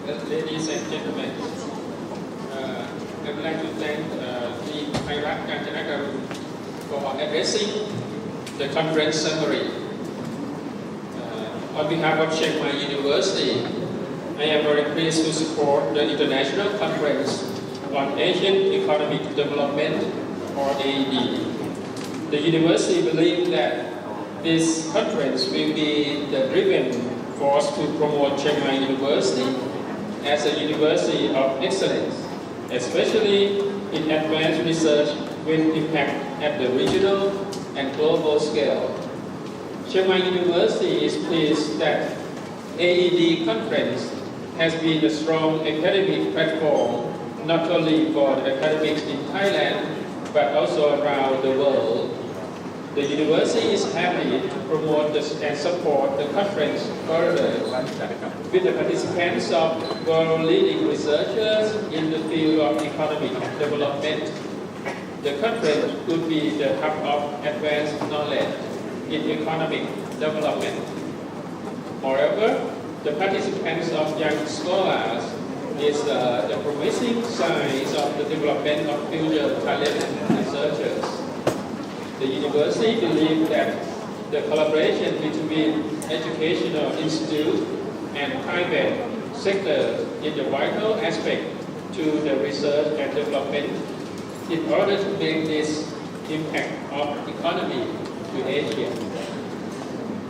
Ladies and gentlemen, I would like to thank the Farhad Taghizadeh for addressing the conference summary. On behalf of Chiang Mai University, I am very pleased to support the International Conference on Asian Economic Development, or AED. The university believes that this conference will be the driving force to promote Chiang Mai University as a university of excellence, especially in advanced research with impact at the regional and global scale. Chiang Mai University is pleased that AED conference has been a strong academic platform not only for the academics in Thailand but also around the world. The university is happy to promote and support the conference further with the participants of world-leading researchers in the field of economic development. The conference could be the hub of advanced knowledge in economic development. Moreover, the participants of young scholars is the promising signs of the development of future talented researchers. The university believes that the collaboration between educational institutes and private sector is a vital aspect to the research and development in order to make this impact of economy to Asia.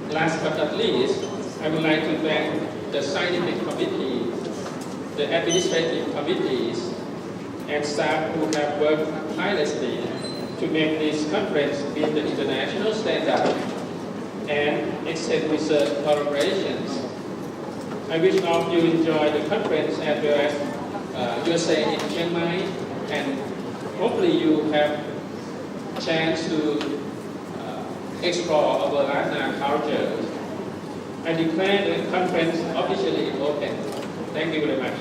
Last but not least, I would like to thank the scientific committee, the administrative committees, and staff who have worked tirelessly to make this conference meet the international standard and extend research collaborations. I wish all of you enjoy the conference as well as your stay in Chiang Mai, and hopefully you have a chance to explore our Ladna culture. I declare the conference officially open. Thank you very much.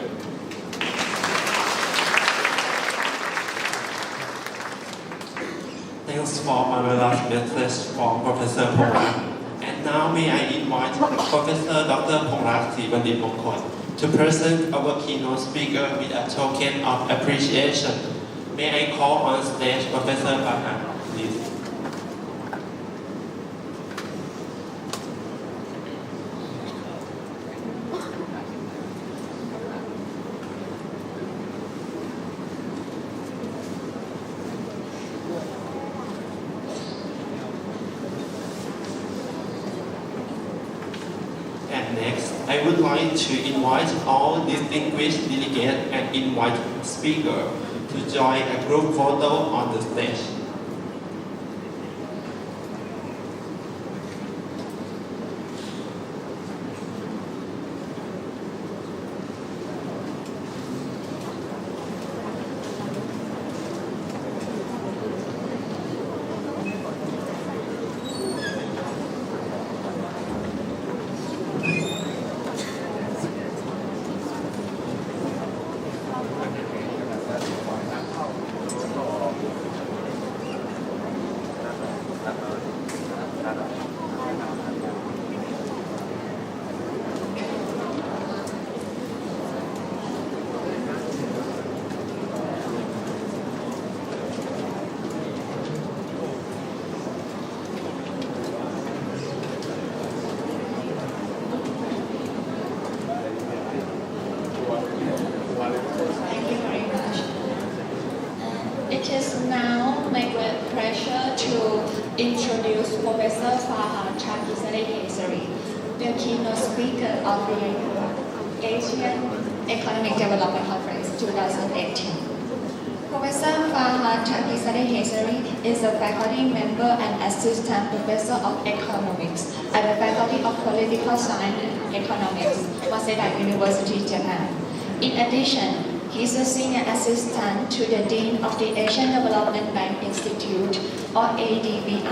Thanks for marvelous message from Professor Phongrat. And now may I invite Professor Dr. Phongrat Sivadimongkol to present our keynote speaker with a token of appreciation. May I call on stage Professor Farhad, please. Next, I would like to invite all distinguished delegates and invite speakers to join a group photo on the stage. It is now my great pleasure to introduce Professor Farhad Taghizadeh-Hesary, the keynote speaker of the Asian Economic Development Conference 2018. Professor Farhad Taghizadeh-Hesary is a faculty member and assistant professor of economics at the Faculty of Political Science and Economics, Waseda University, Japan. In addition, he is a senior assistant to the Dean of the Asian Development Bank Institute, or ADBI,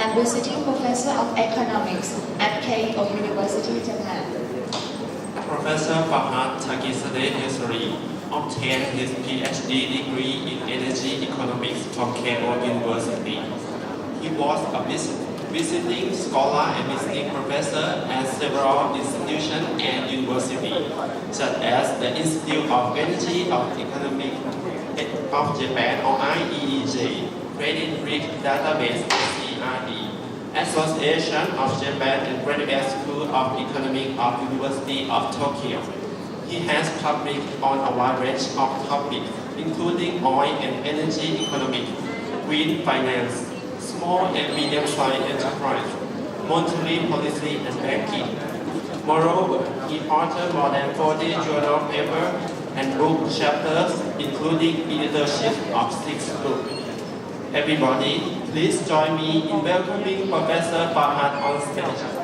and visiting professor of economics at Keio University, Japan. Professor Farhad Taghizadeh-Hesary obtained his PhD degree in energy economics from Keio University. He was a visiting scholar and visiting professor at several institutions and universities, such as the Institute of Energy of Economic of Japan or IEEJ, Credit Risk Database CRD, Association of Japan and Graduate School of Economics of University of Tokyo. He has published on a wide range of topics, including oil and energy economics, green finance, small and medium-sized enterprise, monetary policy and banking. Moreover, he authored more than 40 journal papers and book chapters, including editorship of 6 books. Everybody, please join me in welcoming Professor Farhad on stage.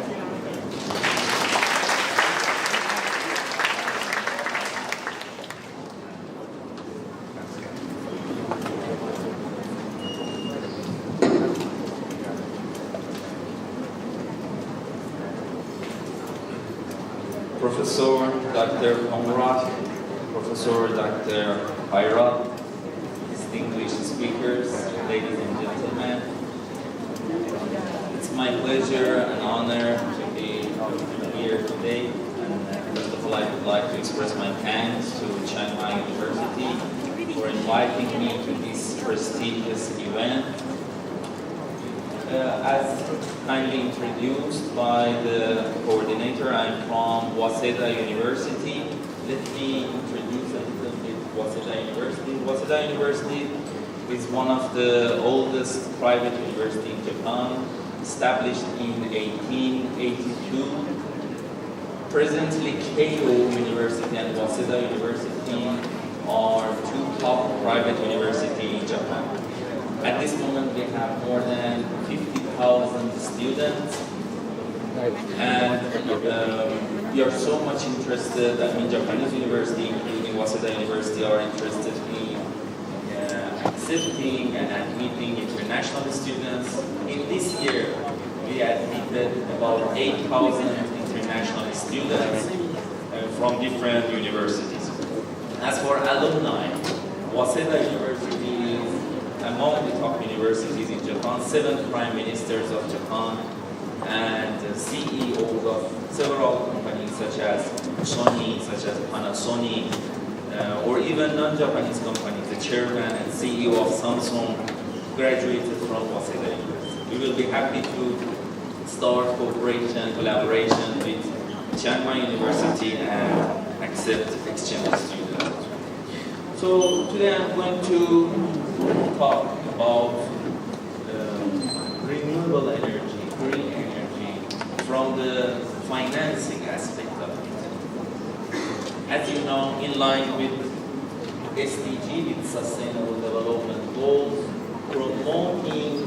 Professor Dr. Farhad, Professor Dr. Farhad, distinguished speakers, ladies and gentlemen. It's my pleasure and honor to be here today. And first of all, I would like to express my thanks to Chiang Mai University for inviting me to this prestigious event. As kindly introduced by the coordinator, I'm from Waseda University. Let me introduce a little bit Waseda University. Waseda University is one of the oldest private universities in Japan, established in 1882. Presently, Keio University and Waseda University are two top private universities in Japan. At this moment, we have more than 50,000 students, and we are so much interested. I mean, Japanese university, including Waseda University, are interested in accepting and admitting international students. In this year, we admitted about 8,000 international students from different universities. As for alumni, Waseda University is among the top universities in Japan, 7 prime ministers of Japan and CEOs of several companies such as Sony, such as Panasonic, or even non-Japanese companies. The chairman and CEO of Samsung graduated from Waseda University. We will be happy to start cooperation, collaboration with Chiang Mai University and accept exchange students. So today I'm going to talk about renewable energy, green energy, from the financing aspect of it. As you know, in line with SDG, with Sustainable Development Goals, promoting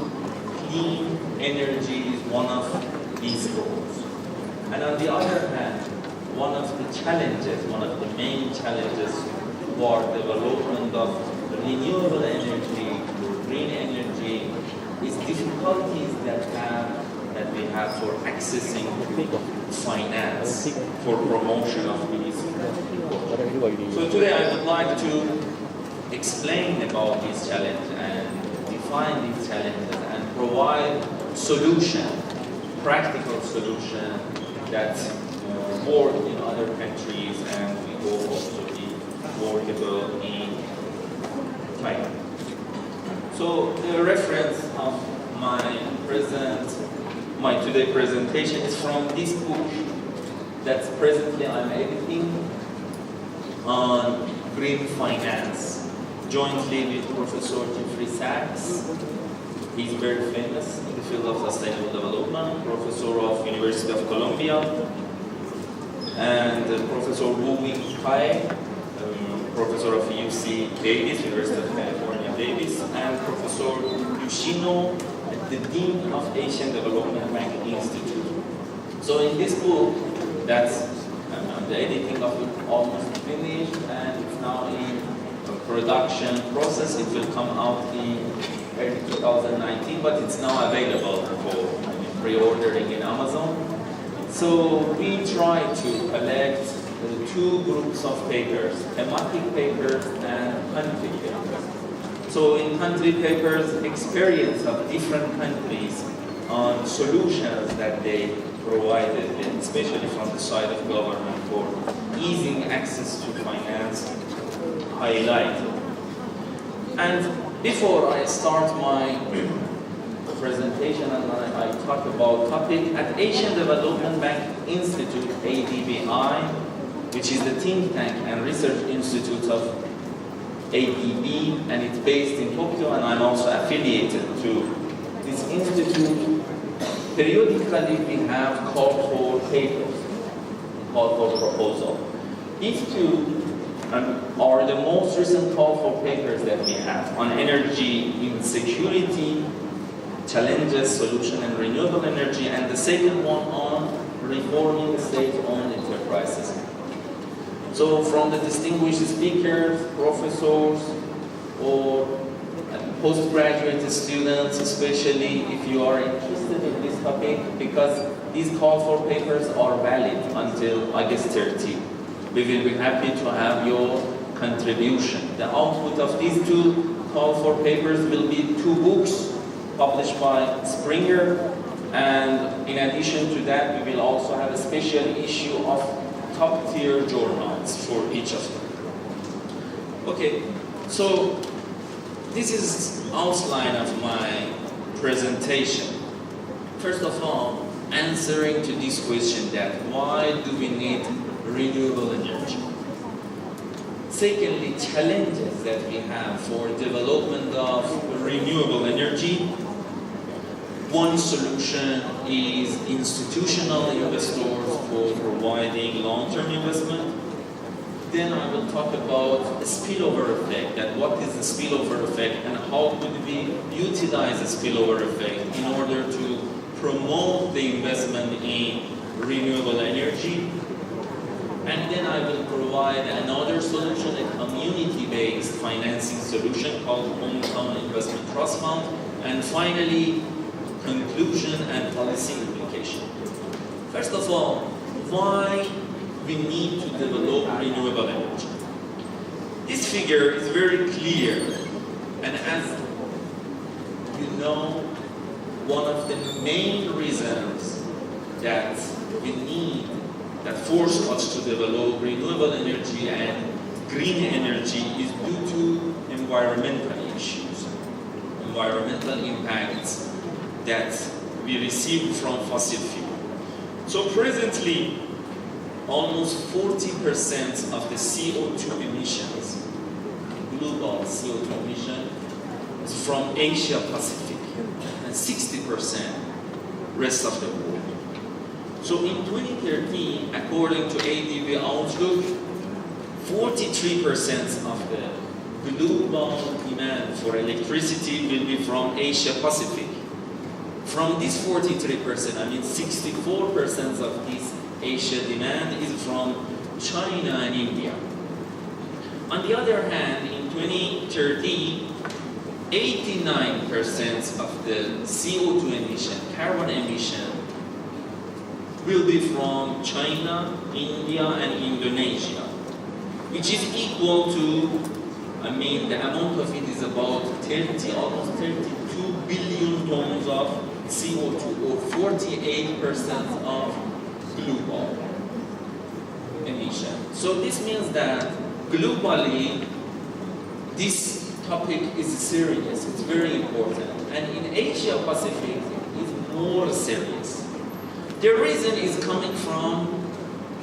clean energy is one of these goals. And on the other hand, one of the challenges, one of the main challenges for development of renewable energy, green energy, is difficulties that we have for accessing finance for promotion of these. So today I would like to explain about this challenge and define these challenges and provide solution, practical solution that work in other countries and we hope also be workable in Thailand. So the reference of my today presentation is from this book that presently I'm editing on green finance, jointly with Professor Jeffrey Sachs. He's very famous in the field of sustainable development, professor of University of Columbia, and Professor Wu Wing Kai, professor of UC Davis, University of California, Davis, and Professor Yoshino, the Dean of Asian Development Bank Institute. So in this book, that's the editing of it almost finished, and it's now in production process. It will come out in early 2019, but it's now available for pre-ordering in Amazon. So we try to collect 2 groups of papers, thematic papers and country papers. So in country papers, experience of different countries on solutions that they provided, and especially from the side of government for easing access to finance highlighted. And before I start my presentation and I talk about topic, at Asian Development Bank Institute, ADBI, which is the think tank and research institute of ADB, and it's based in Tokyo, and I'm also affiliated to this institute. Periodically we have called for papers, called for proposal. These two are the most recent call for papers that we have on energy insecurity, challenges, solution, and renewable energy, and the second one on reforming state-owned enterprises. So from the distinguished speakers, professors, or postgraduate students, especially if you are interested in this topic, because these call for papers are valid until August 30. We will be happy to have your contribution. The output of these two call for papers will be 2 books published by Springer, and in addition to that, we will also have a special issue of top-tier journals for each of them. Okay, so this is outline of my presentation. First of all, answering to this question that why do we need renewable energy? Secondly, challenges that we have for development of renewable energy. One solution is institutional investors for providing long-term investment. Then I will talk about the spillover effect, that what is the spillover effect and how could we utilize the spillover effect in order to promote the investment in renewable energy. And then I will provide another solution, a community-based financing solution called Hometown Investment Trust Fund. And finally, conclusion and policy implication. First of all, why we need to develop renewable energy. This figure is very clear, and as you know, one of the main reasons that we need, that force us to develop renewable energy and green energy is due to environmental issues, environmental impacts that we receive from fossil fuel. So presently, almost 40% of the CO2 emissions, global CO2 emission, is from Asia Pacific, and 60% rest of the world. So in 2013, according to ADB Outlook, 43% of the global demand for electricity will be from Asia Pacific. From this 43%, I mean 64% of this Asia demand is from China and India. On the other hand, in 2013, 89% of the CO2 emission, carbon emission, will be from China, India, and Indonesia, which is equal to, the amount of it is about almost 32 billion tons of CO2, or 48% of global emission. So this means that globally, this topic is serious, it's very important. And in Asia Pacific, it's more serious. The reason is coming from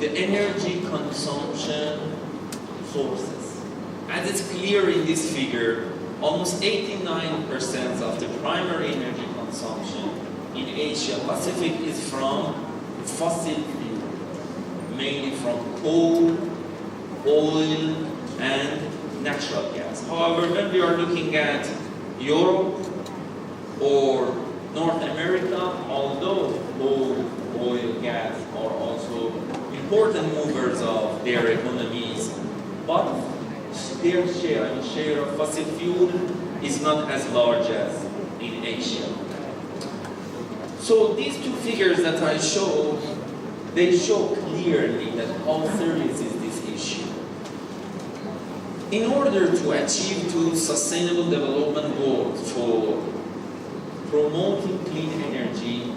the energy consumption sources. As it's clear in this figure, almost 89% of the primary energy consumption in Asia Pacific is from fossil fuel, mainly from coal, oil, and natural gas. However, when we are looking at Europe or North America, although coal, oil, gas are also important movers of their economies, but their share of fossil fuel is not as large as in Asia. So these two figures that I show, they show clearly that how serious is this issue. In order to achieve two sustainable development goals for promoting clean energy,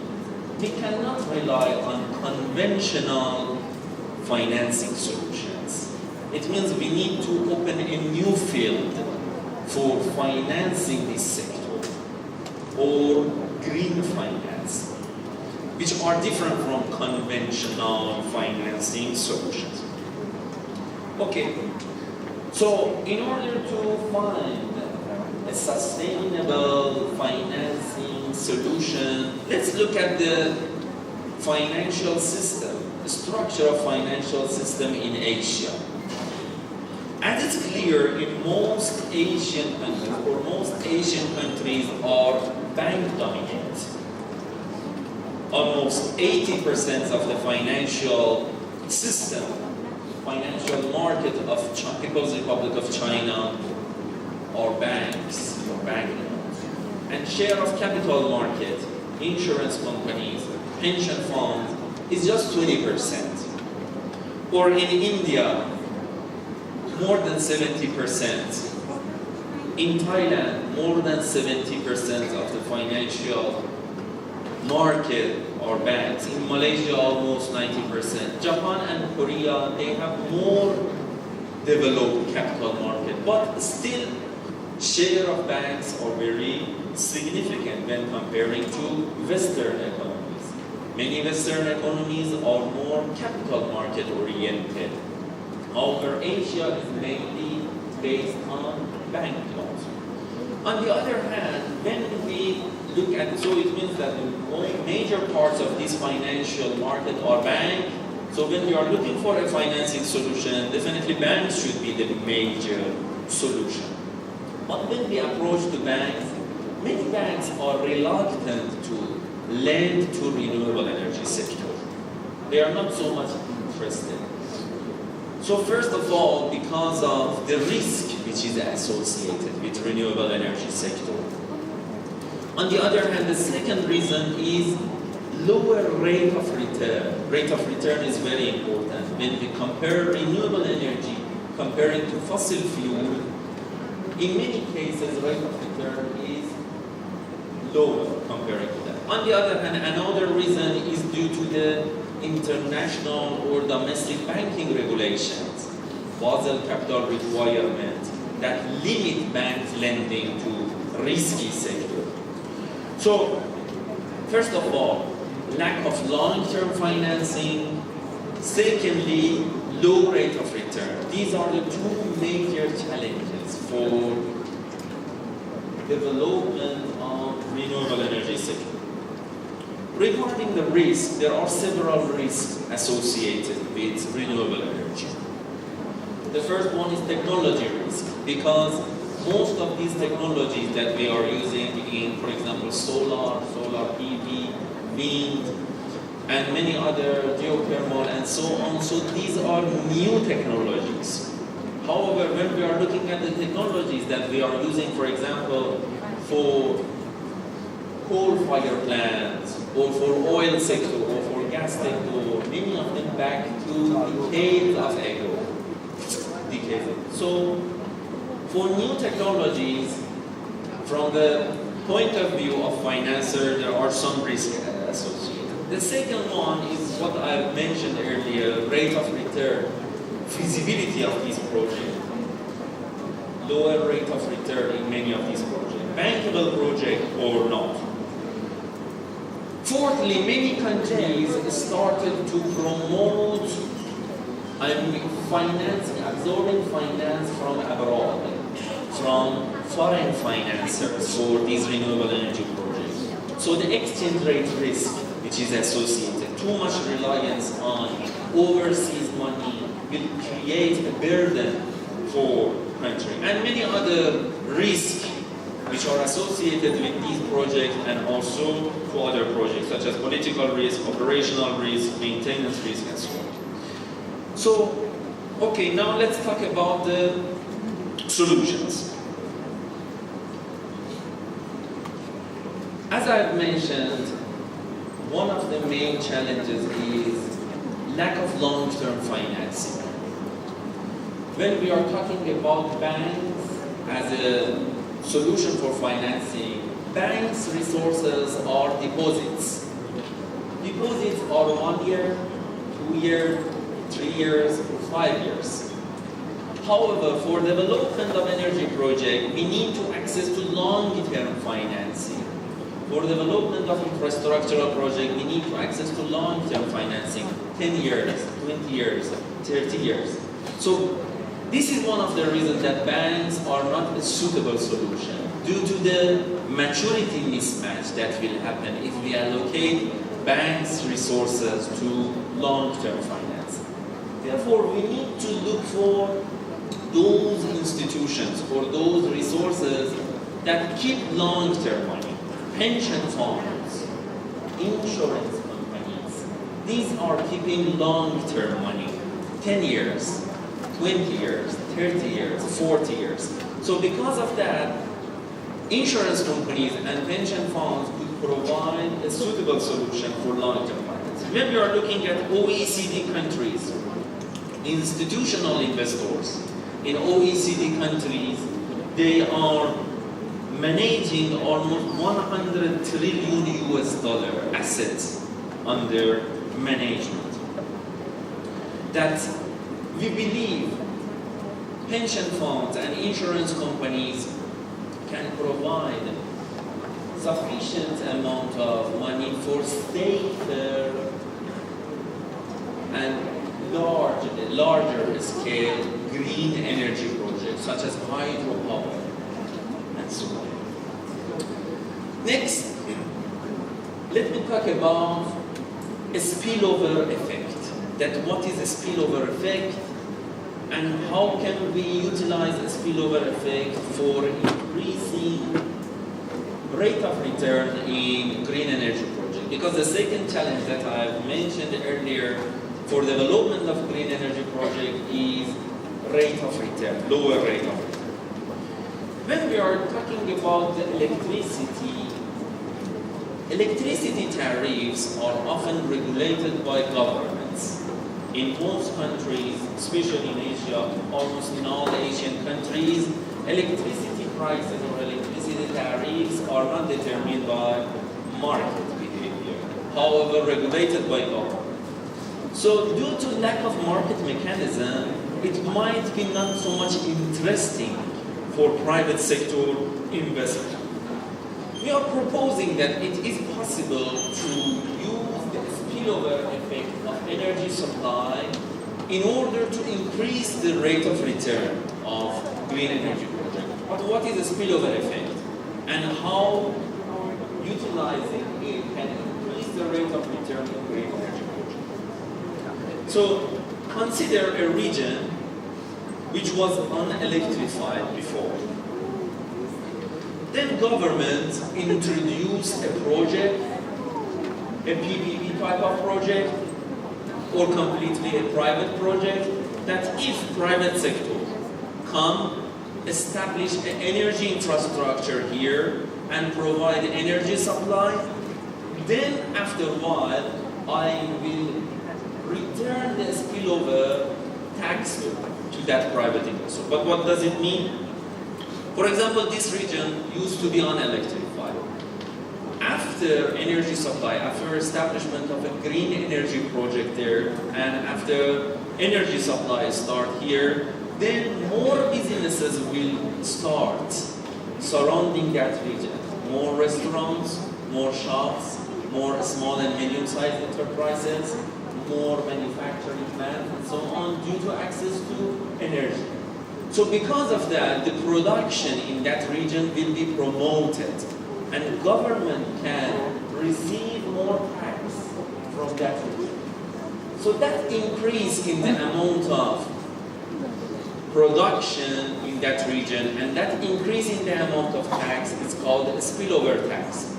we cannot rely on conventional financing solutions. It means we need to open a new field for financing this sector, or green finance, which are different from conventional financing solutions. Okay, so in order to find a sustainable financing solution, let's look at the financial system, the structure of financial system in Asia. As it's clear, in most Asian countries, or most Asian countries are bank-dominated. Almost 80% of the financial system, financial market of People's Republic of China are banks, or bank loans. And share of capital market, insurance companies, pension funds is just 20%. Or in India, more than 70%. In Thailand, more than 70% of the financial market are banks. In Malaysia, almost 90%. Japan and Korea, they have more developed capital market, but still share of banks are very significant when comparing to Western economies. Many Western economies are more capital market oriented. However, Asia is mainly based on bank loans. On the other hand, when we look at, so it means that the major parts of this financial market are bank. So when we are looking for a financing solution, definitely banks should be the major solution. But when we approach the banks, many banks are reluctant to lend to renewable energy sector. They are not so much interested. So first of all, because of the risk which is associated with renewable energy sector. On the other hand, the second reason is lower rate of return. Rate of return is very important. When we compare renewable energy comparing to fossil fuel, in many cases, rate of return is lower comparing to that. On the other hand, another reason is due to the international or domestic banking regulations, Basel capital requirements that limit bank lending to risky sector. So, first of all, lack of long-term financing. Secondly, low rate of return. These are the two major challenges for development of renewable energy sector. Regarding the risk, there are several risks associated with renewable energy. The first one is technology risk, because most of these technologies that we are using in, for example, solar PV, wind, and many other geothermal and so on, so these are new technologies. However, when we are looking at the technologies that we are using, for example, for coal-fired plants, or for oil sector, or for gas sector, many of them back to decades ago. So, for new technologies, from the point of view of financier, there are some risks associated. The second one is what I mentioned earlier, rate of return, feasibility of these projects, lower rate of return in many of these projects, bankable project or not. Fourthly, many countries started to promote absorbing finance from abroad, from foreign financiers for these renewable energy projects. So the exchange rate risk, which is associated, too much reliance on overseas money will create a burden for country. And many other risks which are associated with these projects and also for other projects, such as political risk, operational risk, maintenance risk, and so on. So, okay, now let's talk about the solutions. As I've mentioned, one of the main challenges is lack of long-term financing. When we are talking about banks as a solution for financing, banks' resources are deposits. Deposits are 1 year, 2 years, 3 years, or 5 years. However, for development of energy project, we need to access to long-term financing. For development of infrastructural project, we need to access to long-term financing, 10 years, 20 years, 30 years. So this is one of the reasons that banks are not a suitable solution due to the maturity mismatch that will happen if we allocate banks' resources to long-term finance. Therefore, we need to look for those institutions or those resources that keep long-term money. Pension funds, insurance companies, these are keeping long-term money, 10 years, 20 years, 30 years, 40 years. So because of that, insurance companies and pension funds could provide a suitable solution for long-term finance. When we are looking at OECD countries, institutional investors in OECD countries, they are managing almost 100 trillion US dollar assets under management. That we believe pension funds and insurance companies can provide sufficient amount of money for safer and larger scale green energy projects such as hydropower and so on. Next, let me talk about a spillover effect. That what is a spillover effect and how can we utilize a spillover effect for increasing rate of return in green energy project. Because the second challenge that I've mentioned earlier for development of green energy project is rate of return, lower rate of return. When we are talking about the electricity tariffs are often regulated by governments. In most countries, especially in Asia, almost in all Asian countries, electricity prices or electricity tariffs are not determined by market behavior, however regulated by government. So due to lack of market mechanism, it might be not so much interesting for private sector investment. We are proposing that it is possible to use the spillover effect of energy supply in order to increase the rate of return of green energy projects. But what is the spillover effect and how utilizing it can increase the rate of return of green energy projects? So consider a region which was unelectrified before. Then government introduced a project, a PPP type of project, or completely a private project, that if private sector come, establish an energy infrastructure here and provide energy supply, then after a while, I will return the spillover tax to that private investor. But what does it mean? For example, this region used to be unelectrified. After energy supply, after establishment of a green energy project there, and after energy supply start here, then more businesses will start surrounding that region. More restaurants, more shops, more small and medium-sized enterprises, more manufacturing plants, and so on, due to access to energy. So because of that, the production in that region will be promoted, and government can receive more tax from that region. So that increase in the amount of production in that region and that increase in the amount of tax is called a spillover tax.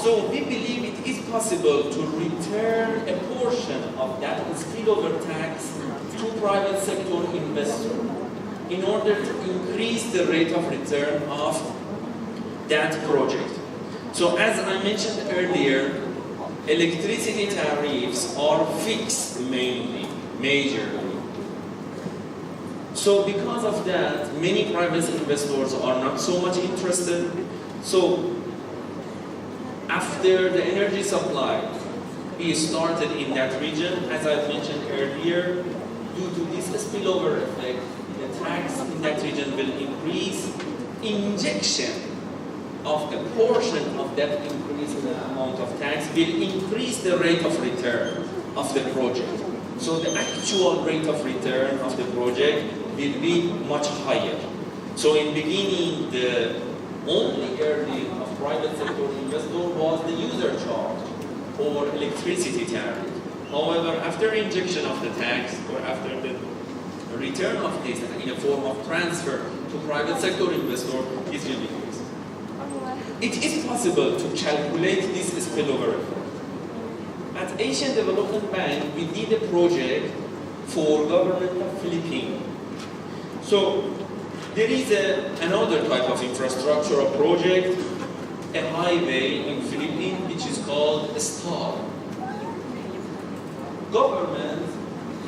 So we believe it is possible to return a portion of that spillover tax to private sector investors in order to increase the rate of return of that project. So as I mentioned earlier, electricity tariffs are fixed majorly. So because of that, many private investors are not so much interested. So after the energy supply is started in that region, as I mentioned earlier, due to this spillover effect, the tax in that region will increase. Injection of a portion of that increase in the amount of tax will increase the rate of return of the project. So the actual rate of return of the project will be much higher. So in beginning, the only earning of private sector investor was the user charge or electricity tariff. However, after injection of the tax or after the return of this in a form of transfer to private sector investor is will decrease. It is possible to calculate this spillover effect. At Asian Development Bank, we did a project for government of Philippines. So there is another type of infrastructure or project, a highway in Philippines which is called STAR. Government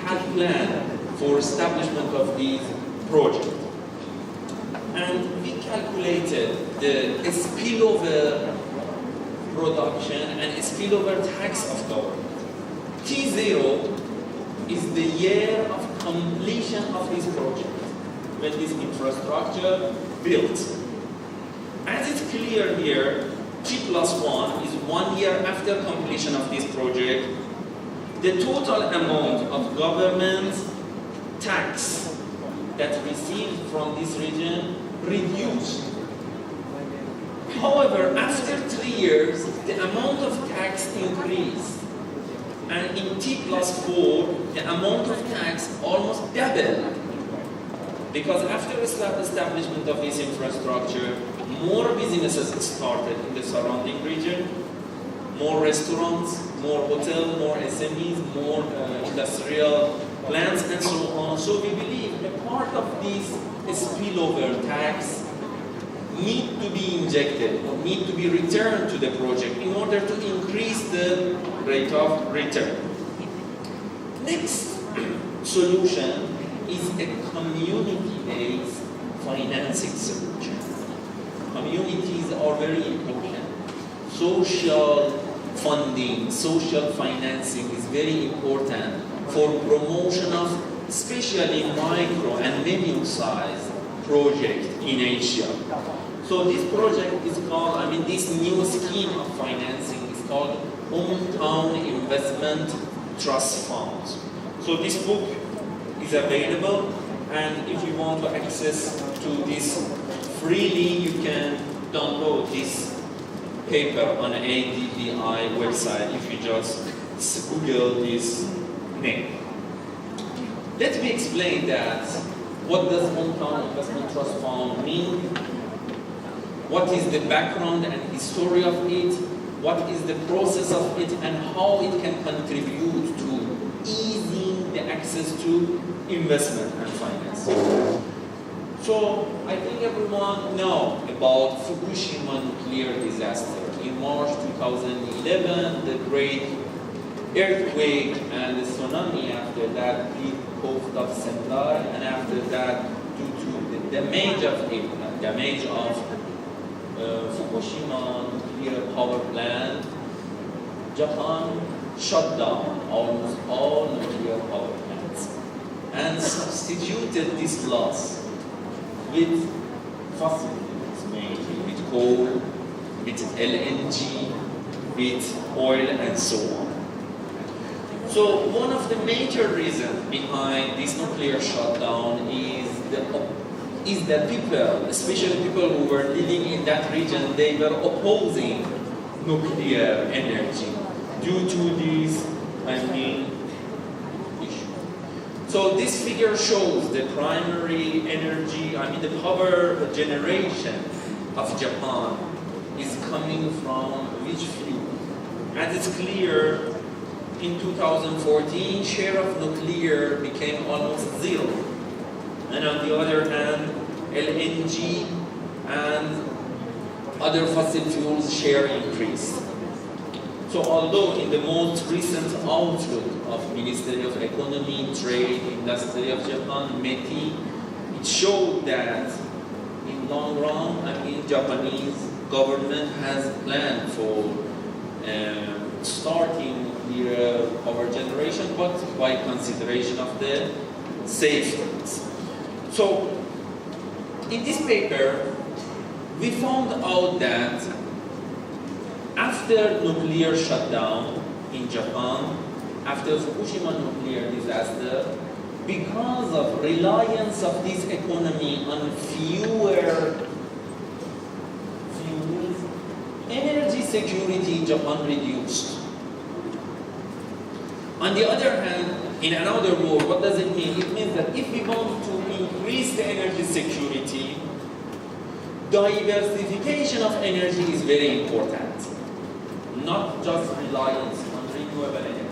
had planned for establishment of these projects. And we calculated the spillover production and spillover tax of government. T0 is the year of completion of this project, when this infrastructure built. As it's clear here, T+1 is 1 year after completion of this project. The total amount of government tax that received from this region reduced. However, after 3 years, the amount of tax increased. And in T+4, the amount of tax almost doubled. Because after the establishment of this infrastructure, more businesses started in the surrounding region, more restaurants, more hotels, more SMEs, more industrial plants, and so on. So we believe a part of this spillover tax need to be injected or need to be returned to the project in order to increase the rate of return. Next solution is a community-based financing solution. Communities are very important. Social funding, social financing is very important for promotion of especially micro and medium-sized projects in Asia. So this project is called, this new scheme of financing is called Hometown Investment Trust Funds. So this book is available, and if you want to access to this freely, you can download this paper on ADBI website if you just Google this name. Let me explain that. What does Hometown Investment Trust Fund mean? What is the background and history of it? What is the process of it, and how it can contribute to easing the access to investment and finance? So I think everyone knows about Fukushima nuclear disaster. In March 2011, the great earthquake and the tsunami after that hit coast of Sendai, and after that, due to the damage of Fukushima nuclear power plant, Japan shut down almost all nuclear power plants and substituted this loss with fossil fuels, mainly with coal, with LNG, with oil, and so on. So one of the major reasons behind this nuclear shutdown is that people, especially people who were living in that region, they were opposing nuclear energy due to this, issue. So this figure shows the primary energy, the power generation of Japan is coming from which fuel. And it's clear, in 2014, share of nuclear became almost zero. And on the other hand, LNG and other fossil fuels share increased. So although in the most recent outlook of Ministry of Economy, Trade, Industry of Japan, METI, it showed that in long run, Japanese government has planned for starting nuclear power generation, but by consideration of the safeguards. So, in this paper, we found out that after nuclear shutdown in Japan, after Fukushima nuclear disaster, because of reliance of this economy on fewer fuels, energy security in Japan reduced. On the other hand, in another word, what does it mean? It means that if we want to increase the energy security, diversification of energy is very important. Not just reliance on renewable energy,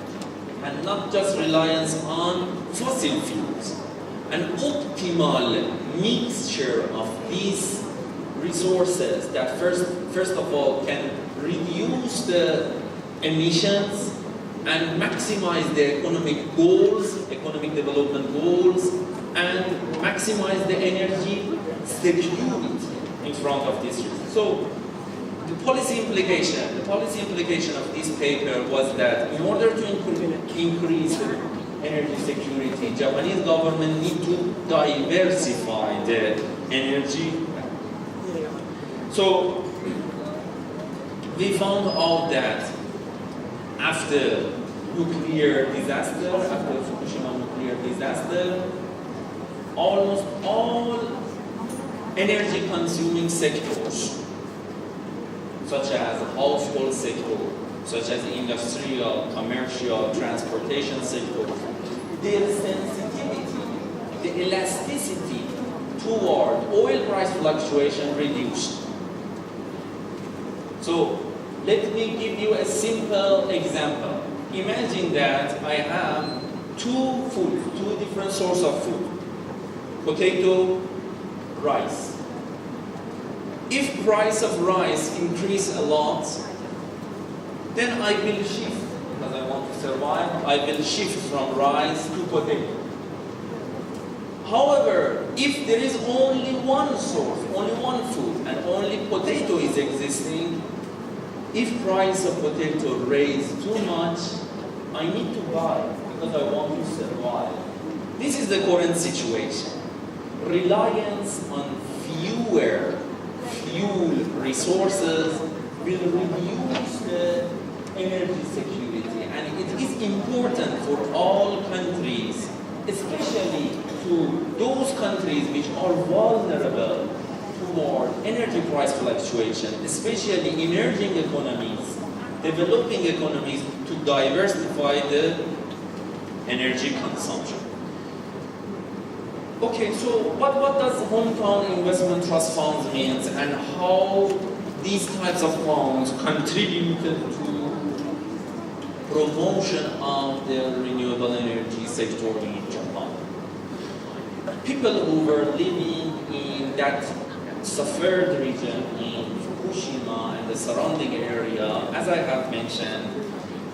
and not just reliance on fossil fuels. An optimal mixture of these resources that first of all can reduce the emissions and maximize the economic goals, economic development goals, and maximize the energy security in front of this region. So the policy implication of this paper was that in order to increase energy security, Japanese government need to diversify the energy. So we found out that after nuclear disaster, after Fukushima nuclear disaster, almost all energy consuming sectors, such as household sector, such as industrial, commercial, transportation sector, their sensitivity, the elasticity toward oil price fluctuation reduced. So let me give you a simple example. Imagine that I have two different sources of food. Potato, rice. If price of rice increase a lot, then I will shift, because I want to survive, I will shift from rice to potato. However, if there is only one source, only one food, and only potato is existing, if price of potato raise too much, I need to buy because I want to survive. This is the current situation. Reliance on fewer fuel resources will reduce the energy security, and it is important for all countries, especially to those countries which are vulnerable toward energy price fluctuation, especially emerging economies, developing economies, to diversify the energy consumption. Okay, so what does hometown investment trust funds mean, and how these types of funds contributed to promotion of the renewable energy sector in Japan? People who were living in that suffered region in Fukushima and the surrounding area, as I have mentioned,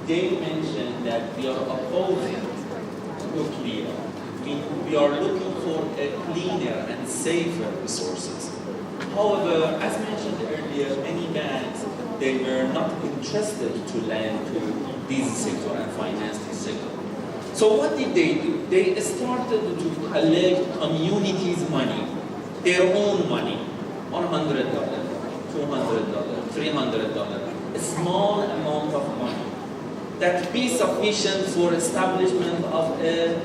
they mentioned that we are opposing nuclear. We are looking for a cleaner and safer resources. However, as mentioned earlier, many banks, they were not interested to lend to this sector and finance this sector. So what did they do? They started to collect communities' money, their own money, $100, $200, $300, a small amount of money that be sufficient for establishment of a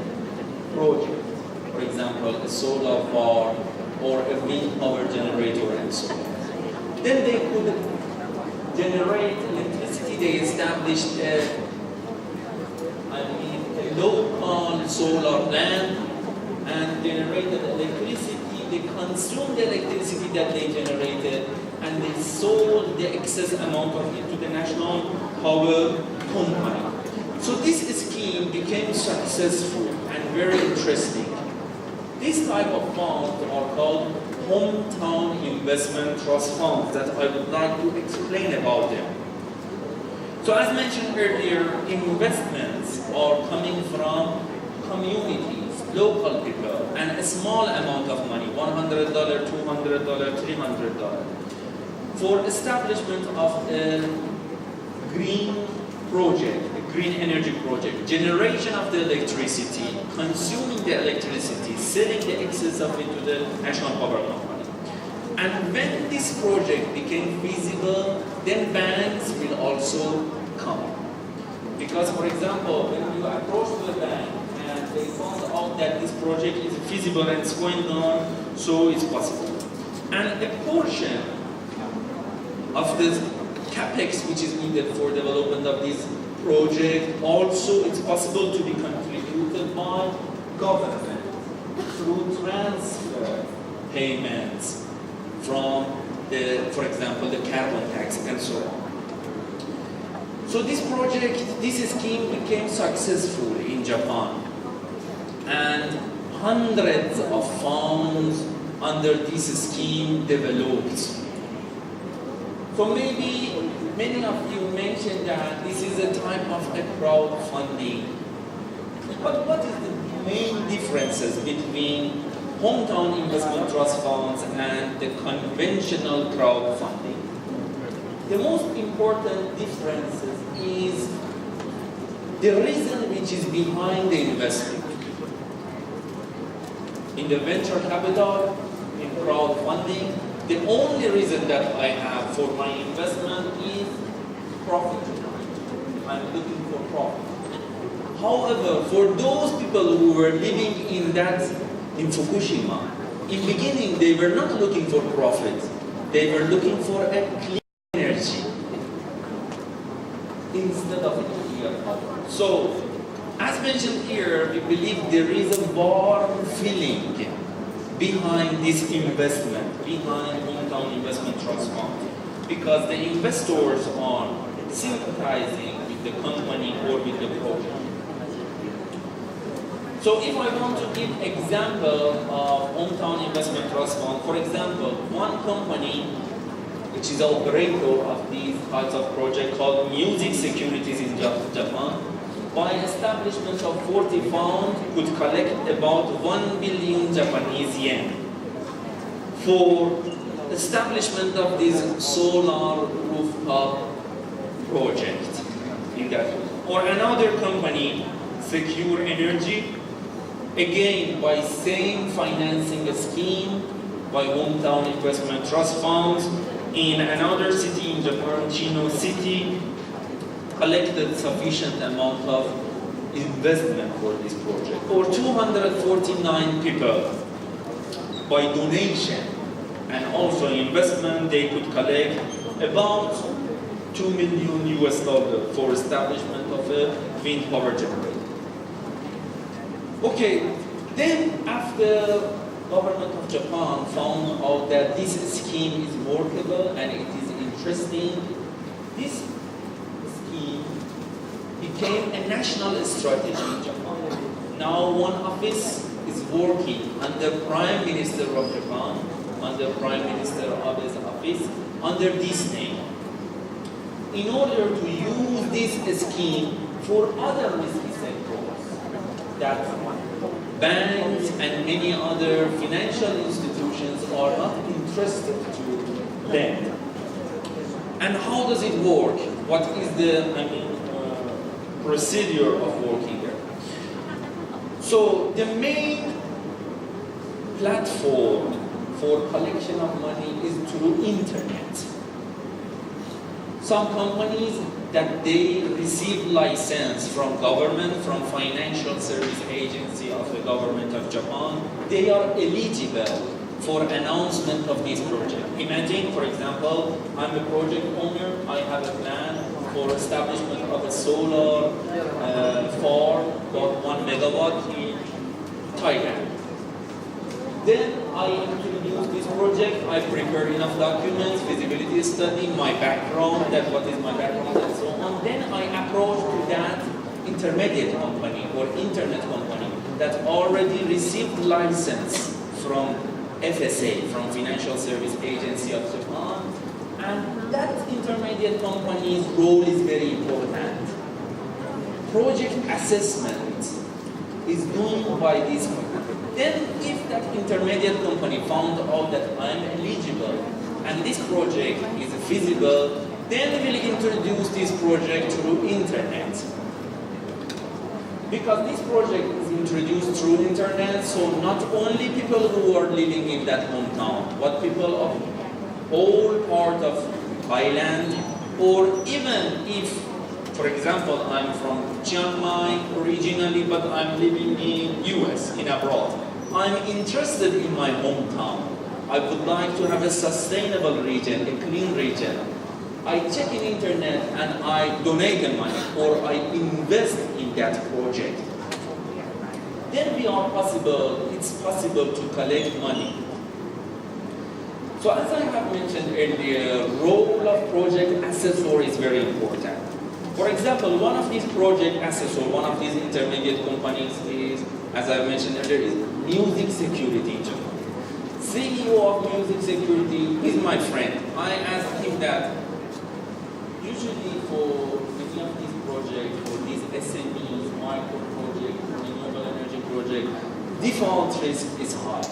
project, for example, a solar farm or a wind power generator and so on. Then they could generate electricity. They established a local solar plant and generated electricity. They consumed the electricity that they generated and they sold the excess amount of it to the national power company. So this scheme became successful and very interesting. This type of funds are called hometown investment trust funds that I would like to explain about them. So as mentioned earlier, investments are coming from communities, local people, and a small amount of money, $100, $200, $300, for establishment of a green project, a green energy project, generation of the electricity, consuming the electricity, selling the excess of it to the national power company. And when this project became feasible, then banks will also come. Because, for example, when you approach the bank and they found out that this project is feasible and it's going on, so it's possible. And a portion of the capex which is needed for development of this project, also it's possible to be contributed by government through transfer payments from the, for example, the carbon tax and so on. So this project, this scheme became successful in Japan, and hundreds of funds under this scheme developed. So maybe many of you mentioned that this is a type of a crowdfunding. But what is the main differences between hometown investment trust funds and the conventional crowdfunding? The most important difference is the reason which is behind the investment. In the venture capital, in crowdfunding, the only reason that I have for my investment is profit. I'm looking for profit. However, for those people who were living in Fukushima, in beginning they were not looking for profit. They were looking for a clean energy instead of nuclear power. So, as mentioned here, we believe there is a warm feeling behind this investment, behind hometown investment trust fund, because the investors are sympathizing with the company or with the project. So if I want to give example of hometown investment trust fund, for example, one company which is the operator of these types of projects called Music Securities in Japan, by establishment of 40 funds could collect about 1 billion Japanese yen for establishment of this solar rooftop project in that. Or another company, Secure Energy, again by same financing scheme by hometown investment trust funds in another city in Japan, Chino City, collected sufficient amount of investment for this project. Or 249 people by donation and also investment, they could collect about $2 million for establishment of a wind power generator. Okay, then after government of Japan found out that this scheme is workable and it is interesting, this scheme became a national strategy in Japan. Now one office is working under Prime Minister of Japan, under Prime Minister Abe's office, under this name, in order to use this scheme for other risky sectors that banks and many other financial institutions are not interested to lend. And how does it work? What is the procedure of working there? So the main platform for collection of money is through internet. Some companies that they receive license from government, from financial service agency of the government of Japan, they are eligible for announcement of this project. Imagine, for example, I'm a project owner, I have a plan for establishment of a solar farm about 1 megawatt in Thailand. Then I introduce this project, I prepare enough documents, feasibility study, my background, that what is my background and so on. Then I approach to that intermediate company or internet company that already received license from FSA, from Financial Service Agency of Japan. And that intermediate company's role is very important. Project assessment is done by this company. Then if that intermediate company found out that I'm eligible and this project is feasible, Then we'll introduce this project through internet. Because this project is introduced through internet, so not only people who are living in that hometown, but people of all part of Thailand, or even if, for example, I'm from Chiang Mai originally, but I'm living in US, in abroad. I'm interested in my hometown. I would like to have a sustainable region, a clean region. I check in internet and I donate the money or I invest in that project. Then it's possible to collect money. So as I have mentioned earlier, role of project assessor is very important. For example, one of these project assessor, one of these intermediate companies is, as I mentioned earlier, is Music Security. CEO of Music Security is my friend. I asked him that usually for many of these projects, for these SMEs, micro project, renewable energy project, default risk is high.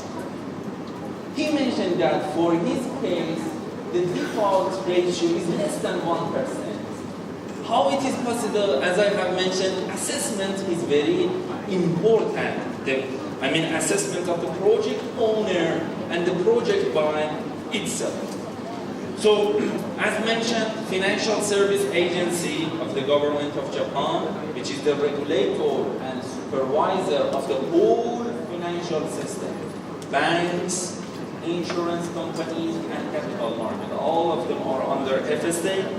He mentioned that for his case, the default ratio is less than 1%. How it is possible, as I have mentioned, assessment is very important. Assessment of the project owner and the project by itself. So, as mentioned, Financial Service Agency of the government of Japan, which is the regulator and supervisor of the whole financial system, banks, insurance companies, and capital market, all of them are under FSA,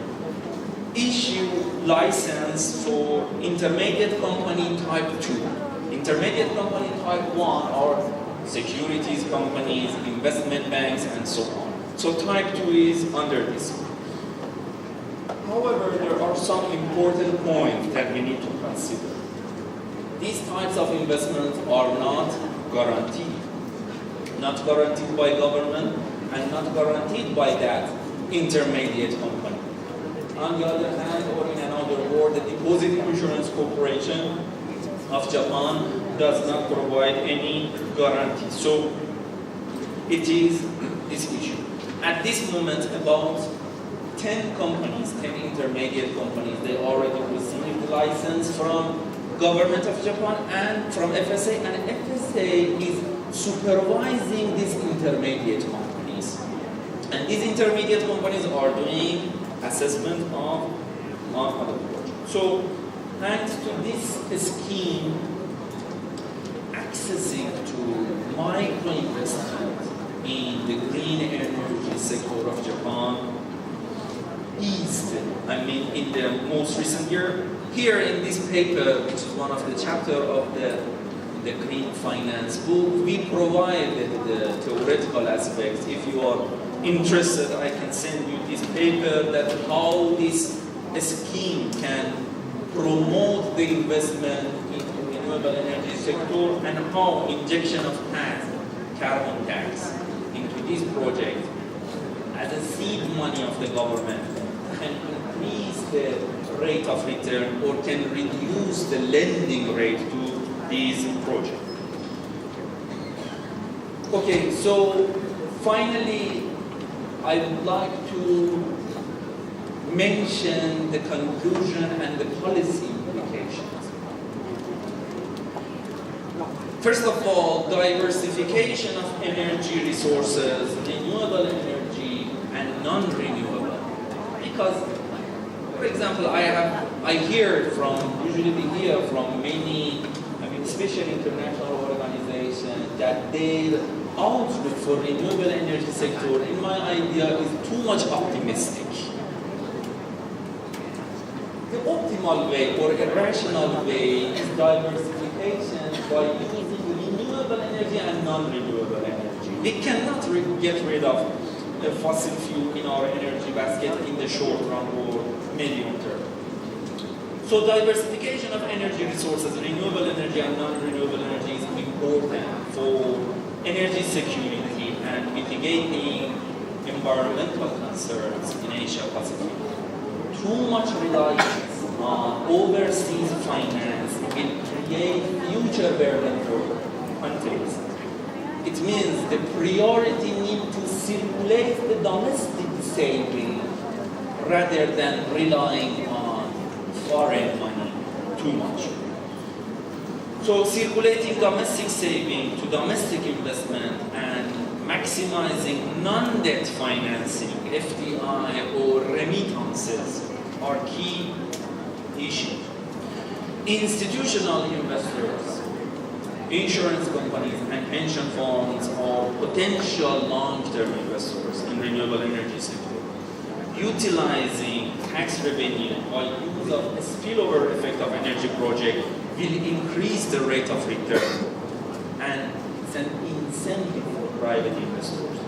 issue license for intermediate company type 2. Intermediate company type 1 are securities companies, investment banks, and so on. So type 2 is under this. However, there are some important points that we need to consider. These types of investments are not guaranteed. Not guaranteed by government and not guaranteed by that intermediate company. On the other hand, or in another word, the Deposit Insurance Corporation of Japan does not provide any guarantee. So it is this issue. At this moment, about 10 companies, 10 intermediate companies, they already received license from government of Japan and from FSA, and FSA is supervising these intermediate companies. And these intermediate companies are doing assessment of other projects. So, thanks to this scheme, accessing to micro investment in the green energy sector of Japan eased. In the most recent year, here in this paper, which is one of the chapters of the green finance book, we provided the theoretical aspects. If you are interested, I can send you this paper that how this scheme can promote the investment in the renewable energy sector and how injection of tax, carbon tax, into this project as a seed money of the government can increase the rate of return or can reduce the lending rate to these projects. Okay, so finally, I would like to mention the conclusion and the policy implications. First of all, diversification of energy resources, renewable energy and non-renewable. Because, for example, I hear from, usually we hear from many, especially international organizations, that their outlook for renewable energy sector, in my idea, is too much optimistic. The optimal way or a rational way is diversification by using renewable energy and non-renewable energy. We cannot get rid of the fossil fuel in our energy basket in the short run or medium term. So diversification of energy resources, renewable energy and non-renewable energy is important for energy security and mitigating environmental concerns in Asia Pacific. Too much reliance on overseas finance will create future burden for countries. It means the priority need to circulate the domestic saving rather than relying on foreign money too much. So circulating domestic saving to domestic investment and maximizing non-debt financing, FDI or remittances are key issues. Institutional investors, insurance companies and pension funds are potential long-term investors in renewable energy sector. Utilizing tax revenue or use of a spillover effect of energy project will increase the rate of return, and it's an incentive for private investors.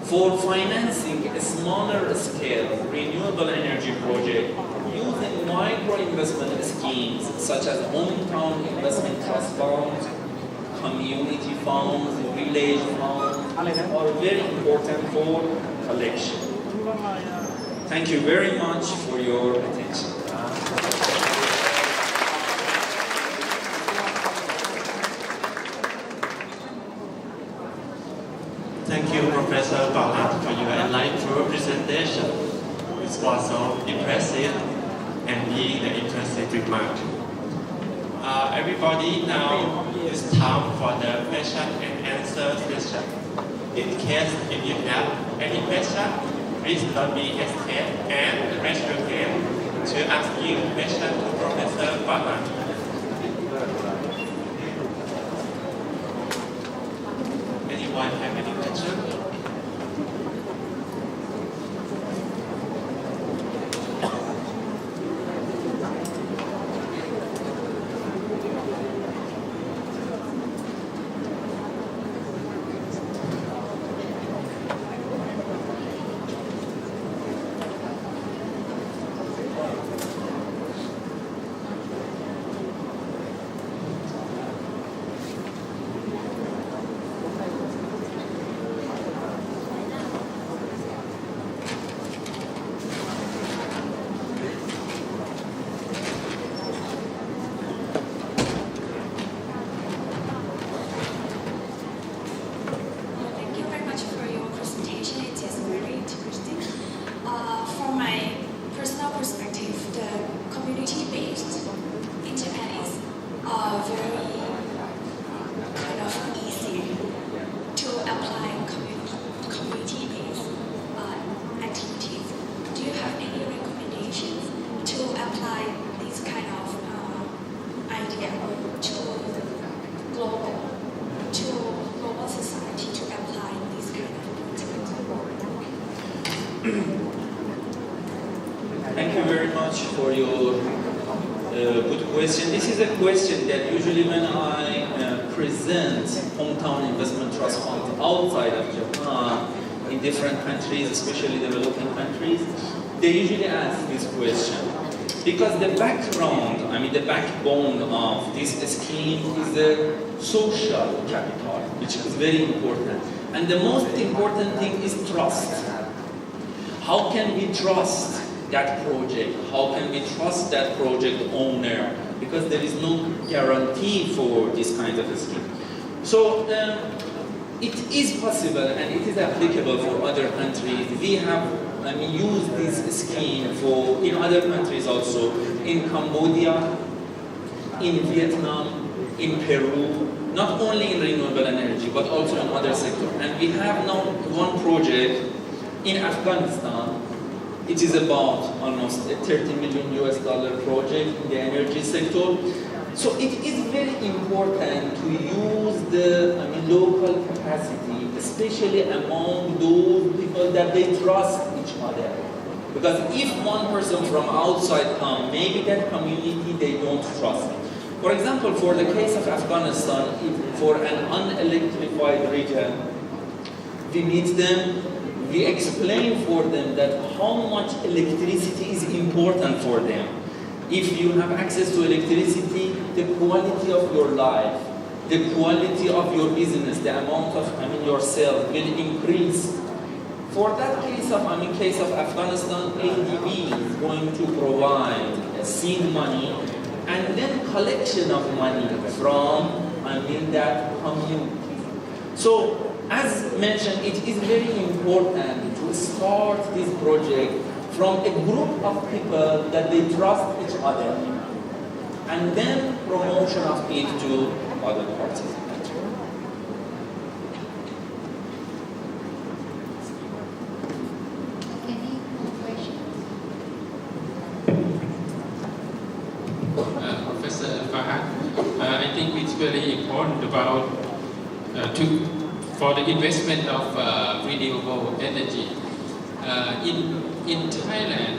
For financing a smaller scale renewable energy project using micro investment schemes such as hometown investment trust funds, community funds, village funds are very important for collection. Thank you very much for your attention. Thank you, Professor Farhad, for your enlightening presentation. It was so impressive and being an impressive remark. Everybody, now it's time for the question and answer session. In case if you have any question, please don't be hesitant and raise your hand to asking question to Professor Farhad. Anyone have any question? Thank you very much for your good question. This is a question that usually when I present hometown investment trust funds outside of Japan in different countries, especially developing countries, they usually ask this question. Because the background, the backbone of this scheme is the social capital, which is very important. And the most important thing is trust. How can we trust that project? How can we trust that project owner? Because there is no guarantee for this kind of a scheme. So it is possible and it is applicable for other countries. We have used this scheme for in other countries also, in Cambodia, in Vietnam, in Peru, not only in renewable energy but also in other sectors. And we have now one project in Afghanistan. It is about almost a $30 million project in the energy sector. So it is very important to use the local capacity, especially among those people that they trust each other. Because if one person from outside comes, maybe that community they don't trust. For example, for the case of Afghanistan, for an unelectrified region, we meet them, we explain for them that how much electricity is important for them. If you have access to electricity, the quality of your life, the quality of your business, the amount of your sales will increase. For that case of Afghanistan, ADB is going to provide seed money and then collection of money from that community. So, as mentioned, it is very important to start this project from a group of people that they trust each other, and then promotion of it to other parts of the country. Any more questions? Professor Farhad, I think it's very important about for the investment of renewable energy. In Thailand,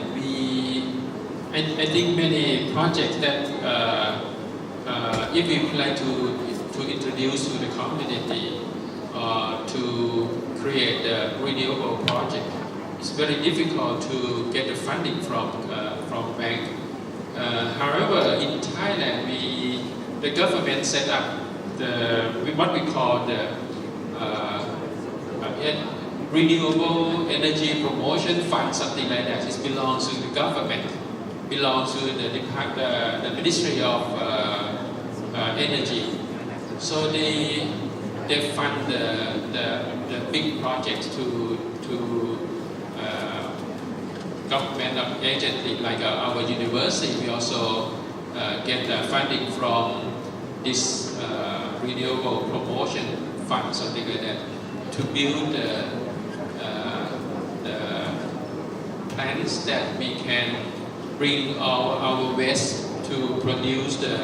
I think many projects that if we would like to introduce to the community to create a renewable project, it's very difficult to get the funding from bank. However, in Thailand, the government set up what we call the renewable energy promotion fund, something like that. It belongs to the government, belongs to the Ministry of Energy. So they fund the big projects to government agency like our university. We also get funding from this renewable promotion fund, something like that, to build the plants that we can bring our waste to produce the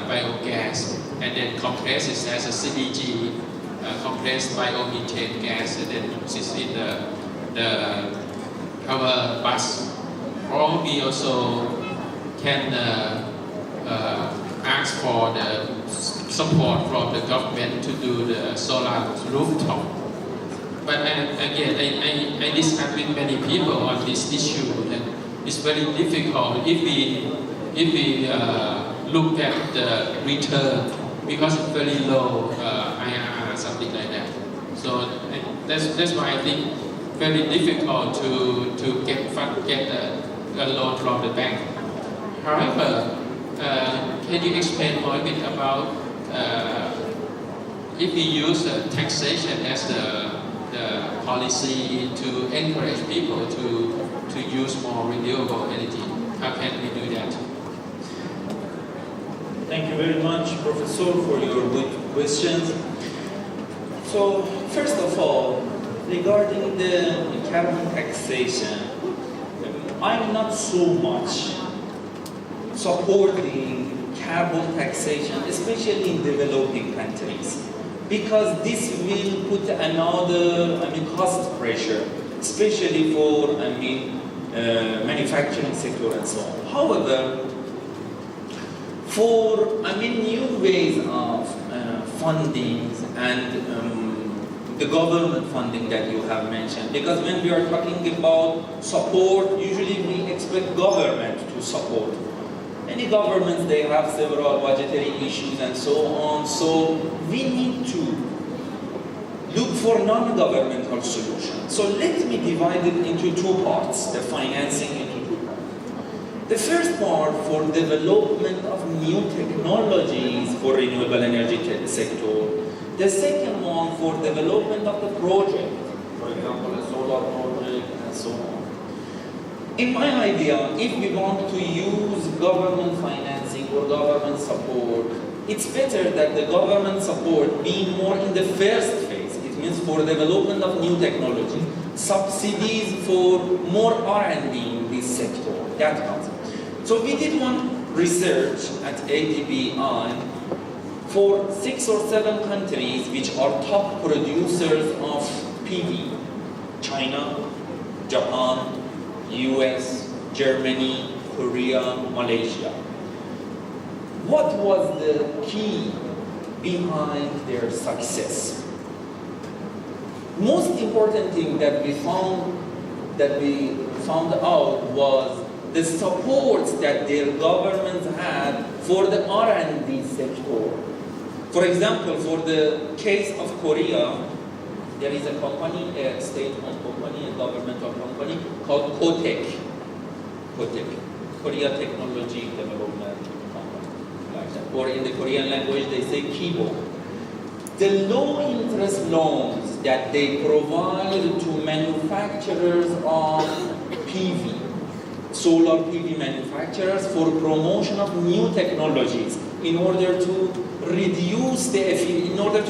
biogas and then compress it as a CBG, compressed biomethane gas, and then it's in our bus. Or we also can ask for the support from the government to do the solar rooftop. But again, I discussed with many people on this issue, and it's very difficult if we look at the return, because it's very low IRR, something like that. So that's why I think very difficult to get a loan from the bank. However, can you explain more a bit about if we use taxation as the policy to encourage people to use more renewable energy? How can we do that? Thank you very much, Professor, for your good questions. So, first of all, regarding the carbon taxation, I'm not so much supporting carbon taxation, especially in developing countries, because this will put another, cost pressure, especially for, manufacturing sector and so on. However, for, new ways of funding and the government funding that you have mentioned, because when we are talking about support, usually we expect government to support. Many governments, they have several budgetary issues and so on, so we need to look for non-governmental solutions. So let me divide it into two parts, the financing into two parts. The first part for development of new technologies for renewable energy sector. The second one for development of the project, for example, a solar project and so on. In my idea, if we want to use government financing or government support, it's better that the government support be more in the first phase. It means for development of new technology, subsidies for more R&D in this sector, that concept. So we did one research at ADBI for 6 or 7 countries which are top producers of PV: China, Japan, US, Germany, Korea, Malaysia. What was the key behind their success? Most important thing that we found out was the support that their governments had for the R&D sector. For example, for the case of Korea, there is a company, a state-owned company, a governmental company called KOTEC, Korea Technology Development Company, like that. Or in the Korean language, they say KIBO. the low interest loans that they provide to manufacturers of PV, solar PV manufacturers for promotion of new technologies in order to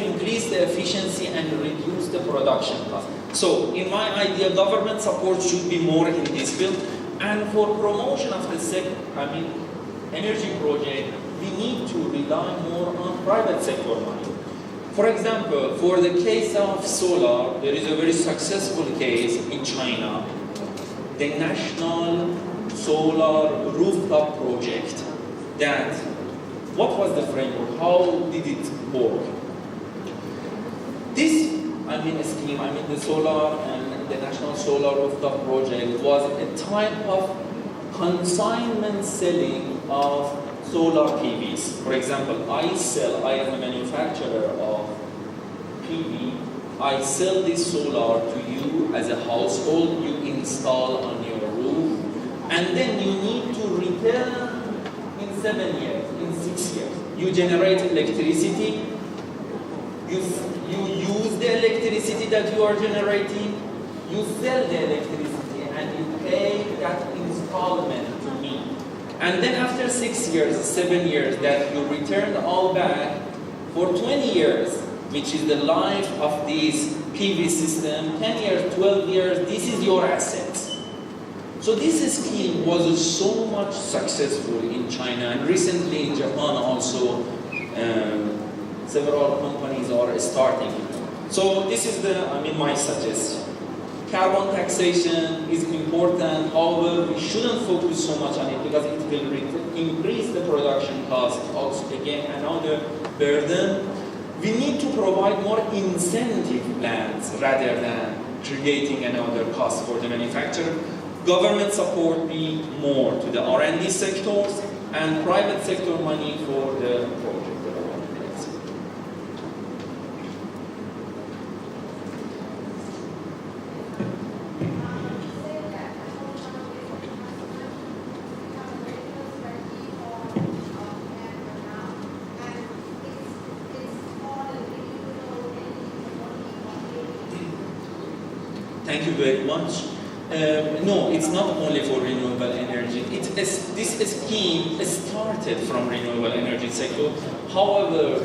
increase the efficiency and reduce the production cost. So, in my idea, government support should be more in this field, and for promotion of the energy project, we need to rely more on private sector money. For example, for the case of solar, there is a very successful case in China, the National Solar Rooftop Project. That, what was the framework? How did it work? This, scheme, the solar and the National Solar Rooftop Project was a type of consignment selling of solar PVs. For example, I am a manufacturer of PV, I sell this solar to you as a household, you install on your roof, and then you need to return in 7 years, in 6 years. You generate electricity, you use the electricity that you are generating, you sell the electricity, and you pay that installment to me. And then after 6 years, 7 years, that you return all back for 20 years, which is the life of this PV system, 10 years, 12 years, this is your assets. So this scheme was so much successful in China, and recently in Japan also, several companies are starting. So this is my suggestion. Carbon taxation is important, however, we shouldn't focus so much on it because it will increase the production cost, also again another burden. We need to provide more incentive plans rather than creating another cost for the manufacturer. Government support be more to the R&D sectors and private sector money for the project development. Thank you very much. No, it's not only for renewable energy. This scheme started from renewable energy sector. However,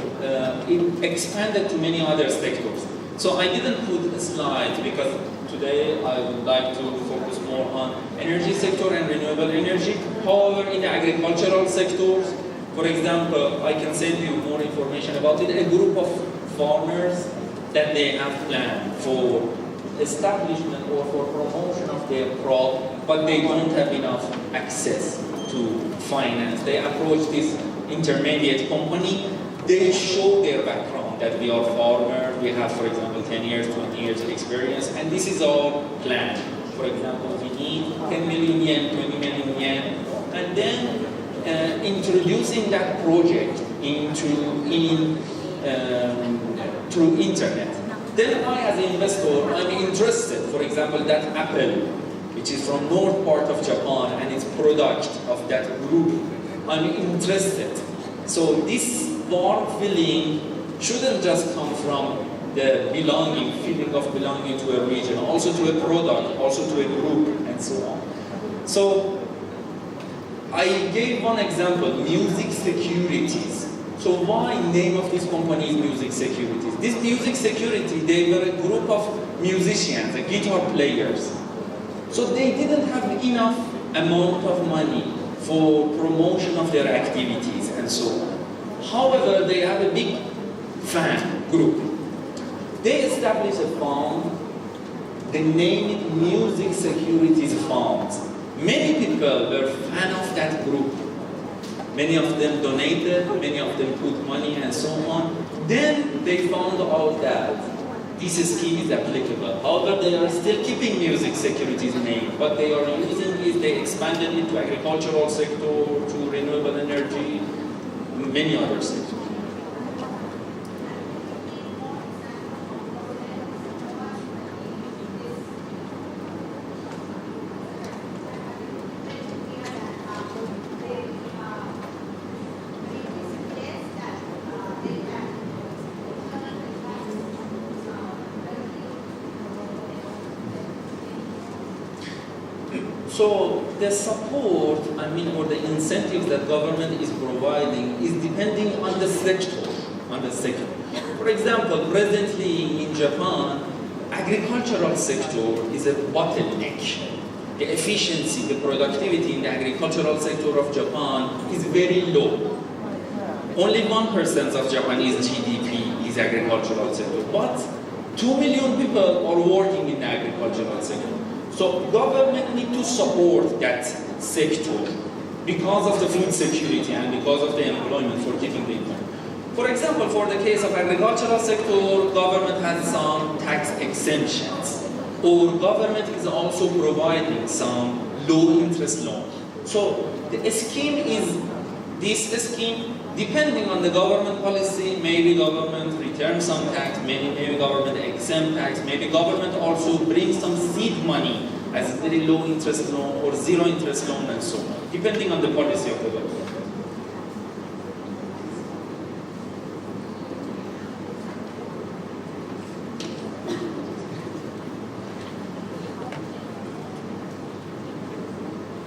it expanded to many other sectors. So I didn't put a slide because today I would like to focus more on energy sector and renewable energy. However, in the agricultural sectors, for example, I can send you more information about it. A group of farmers that they have planned for establishment or for promotion of their crop, but they don't have enough access to finance. They approach this intermediate company, they show their background, that we are farmers, we have, for example, 10 years, 20 years of experience, and this is our plan. For example, we need 10 million yen, 20 million yen, and then introducing that project through internet. Then I, as an investor, I'm interested, for example, that apple, which is from north part of Japan, and it's product of that group, I'm interested. So this warm feeling shouldn't just come from the feeling of belonging to a region, also to a product, also to a group, and so on. So I gave one example, music securities. So why name of this company is Music Securities? This Music Security, they were a group of musicians, guitar players. So they didn't have enough amount of money for promotion of their activities and so on. However, they have a big fan group. They established a fund, they named it Music Securities Fund. Many people were fan of that group. Many of them donated, many of them put money and so on. Then they found out that this scheme is applicable. However, they are still keeping Music Securities name. What they are using is they expanded it to agricultural sector, to renewable energy, many other sectors. So the support, or the incentives that government is providing is depending on the sector, For example, presently in Japan, agricultural sector is a bottleneck. The efficiency, the productivity in the agricultural sector of Japan is very low. Only 1% of Japanese GDP is agricultural sector, but 2 million people are working in the agricultural sector. So government need to support that sector because of the food security and because of the employment for keeping the income. For example, for the case of agricultural sector, government has some tax exemptions, or government is also providing some low interest loan. So the scheme is, this scheme, depending on the government policy, maybe government return some tax, maybe government exempt tax, maybe government also brings some seed money as very low interest loan or zero interest loan and so on, depending on the policy of the government.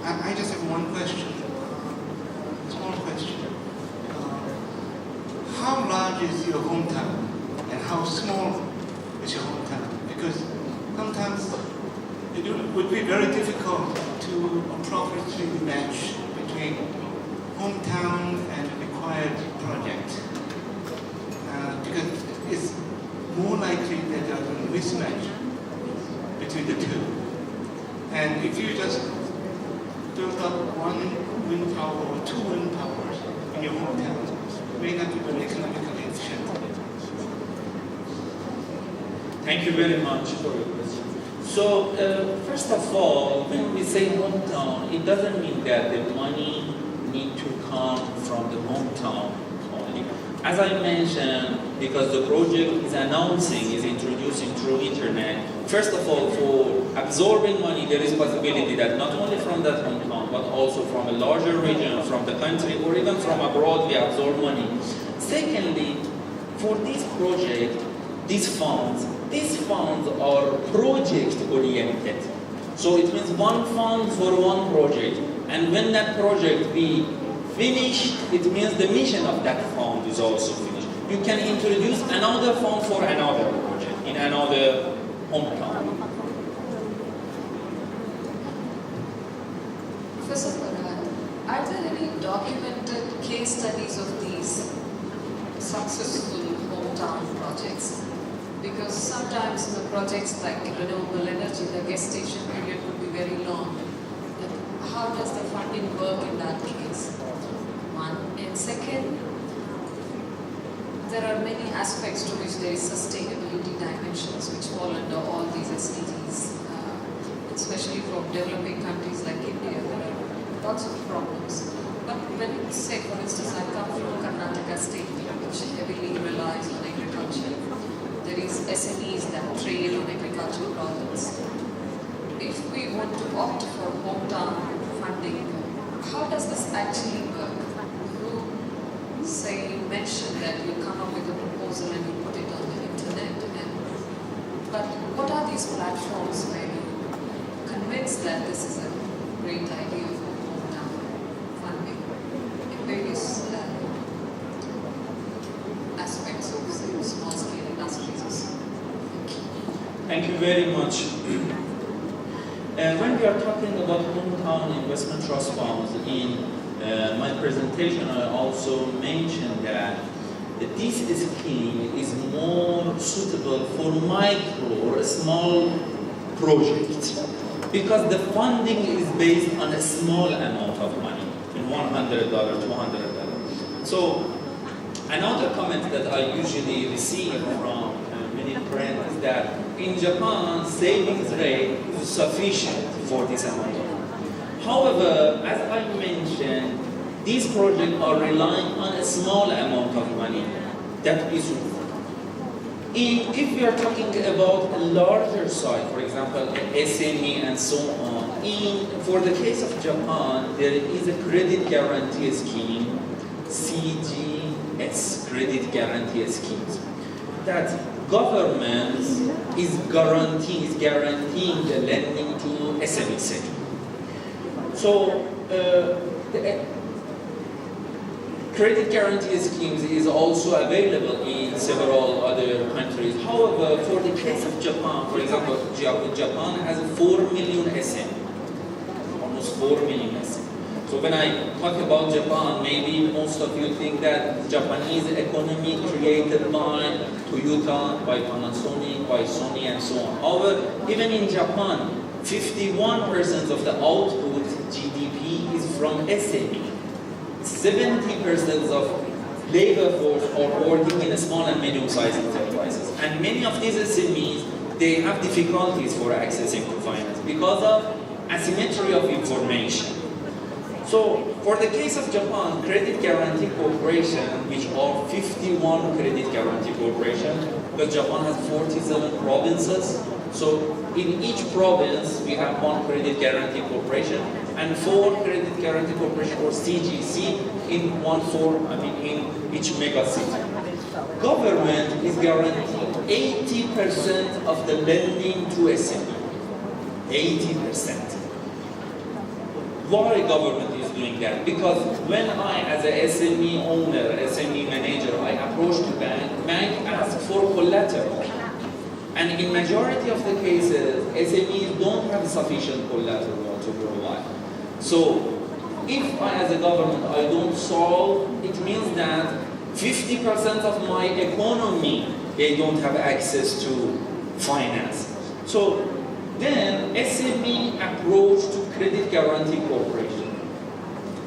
I just have one question, small question. How large is your hometown and how small is your hometown? Because sometimes it would be very difficult to appropriately match between hometown and required project. Because it's more likely that there's a mismatch between the two. And if you just build up one wind power or two wind powers in your hometown, it may not be very economically efficient. Thank you very much for your question. So, first of all, when we say hometown, it doesn't mean that the money need to come from the hometown only. As I mentioned, because the project is announcing, is introducing through internet, first of all, for absorbing money, there is possibility that not only from that hometown, but also from a larger region, from the country, or even from abroad, we absorb money. Secondly, for this project, these funds are project-oriented. So it means one fund for one project. And when that project be finished, it means the mission of that fund is also finished. You can introduce another fund for another project in another hometown. Professor Farhad, are there any documented case studies of these successful hometown projects? Because sometimes the projects like renewable energy, the gestation period would be very long. But how does the funding work in that case? One. And second, there are many aspects to which there is sustainability dimensions which fall under all these SDGs. Especially for developing countries like India, there are lots of problems. But when you say, for instance, I come from Karnataka state, which heavily relies on agriculture. There is SMEs that trade on agricultural products. If we want to opt for hometown funding, how does this actually work? You say, you mentioned that you come up with a proposal and you put it on the internet. But what are these platforms where you convince that this is a great idea for hometown funding in various aspects of small-scale industries? Thank you very much. When we are talking about hometown investment trust funds, in my presentation I also mentioned that this scheme is more suitable for micro or small projects because the funding is based on a small amount of money, in $100, $200. So another comment that I usually receive from many friends is that in Japan, savings rate is sufficient for this amount of money. However, as I mentioned, these projects are relying on a small amount of money. That is true. If we are talking about a larger size, for example, SME and so on, for the case of Japan, there is a credit guarantee scheme, CGS, credit guarantee schemes, that government is guaranteeing the lending to SME sector. So the credit guarantee schemes is also available in several other countries. However, for the case of Japan, for example, Japan has 4 million SME, almost 4 million SME. So when I talk about Japan, maybe most of you think that Japanese economy created by Toyota, by Panasonic, by Sony, and so on. However, even in Japan, 51% of the output GDP is from SME. 70% of labor force are working in small and medium-sized enterprises. And many of these SMEs, they have difficulties for accessing to finance because of asymmetry of information. So, for the case of Japan, Credit Guarantee Corporation, which are 51 Credit Guarantee Corporation, because Japan has 47 provinces, so in each province we have one Credit Guarantee Corporation and 4 Credit Guarantee Corporation or CGC in in each mega city. Government is guaranteeing 80% of the lending to SME. 80%. Why government is doing that? Because when I, as a SME owner, SME manager, I approach the bank asks for collateral. And in majority of the cases, SMEs don't have sufficient collateral to provide. So, if I, as a government, I don't solve, it means that 50% of my economy, they don't have access to finance. So, then SME approach to Credit Guarantee Corporation.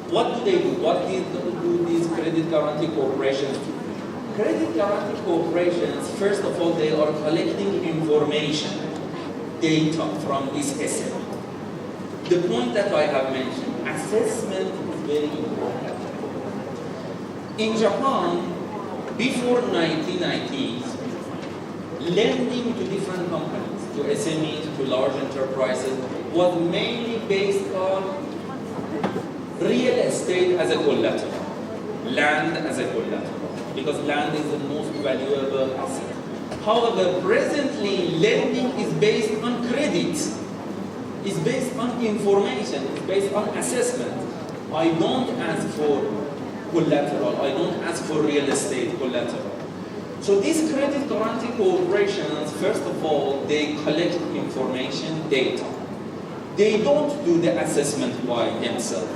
What do they do? What do these Credit Guarantee Corporations do? Credit Guarantee Corporations, first of all, they are collecting information, data from this SME. The point that I have mentioned, assessment is very important. In Japan, before 1990s, lending to different companies, to SMEs, to large enterprises, was mainly based on real estate as a collateral, land as a collateral, because land is the most valuable asset. However, presently, lending is based on credit, is based on information, is based on assessment. I don't ask for collateral, I don't ask for real estate collateral. So these credit guarantee corporations, first of all, they collect information, data. They don't do the assessment by themselves.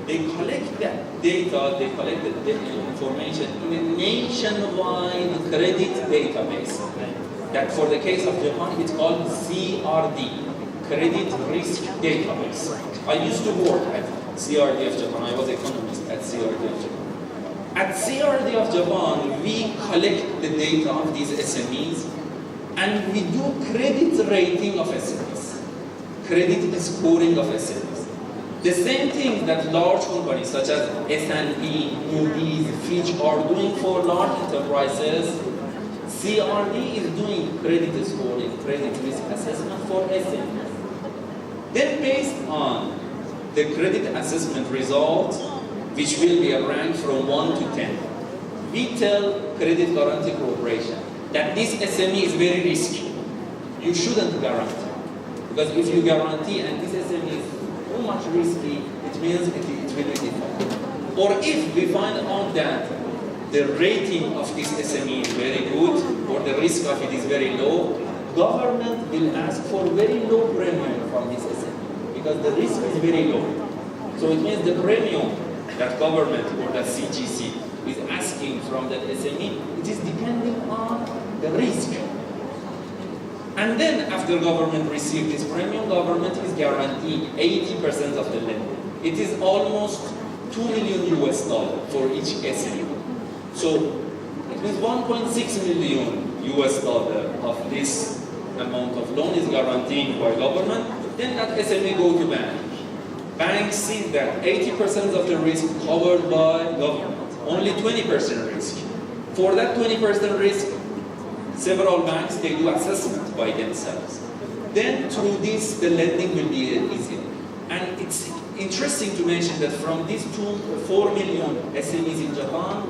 They collect that data, they collect the information in a nationwide credit database. That for the case of Japan, it's called CRD, Credit Risk Database. I used to work at CRD of Japan. I was economist at CRD of Japan. At CRD of Japan, we collect the data of these SMEs and we do credit rating of SMEs, credit scoring of SMEs. The same thing that large companies such as S&P, Moody's, Fitch are doing for large enterprises, CRD is doing credit scoring, credit risk assessment for SMEs. Then based on the credit assessment results, which will be ranked from 1 to 10. We tell Credit Guarantee Corporation that this SME is very risky. You shouldn't guarantee. Because if you guarantee and this SME is too much risky, it means it will be default. Or if we find out that the rating of this SME is very good, or the risk of it is very low, government will ask for very low premium from this SME. Because the risk is very low. So it means the premium that government or that CGC is asking from that SME, it is depending on the risk. And then after government receives this premium, government is guaranteeing 80% of the lending. It is almost $2 million for each SME. So it means 1.6 million of this amount of loan is guaranteed by government. Then that SME go to bank. Banks see that 80% of the risk covered by government, only 20% risk. For that 20% risk, several banks, they do assessment by themselves. Then through this, the lending will be easy. And it's interesting to mention that from these 4 million SMEs in Japan,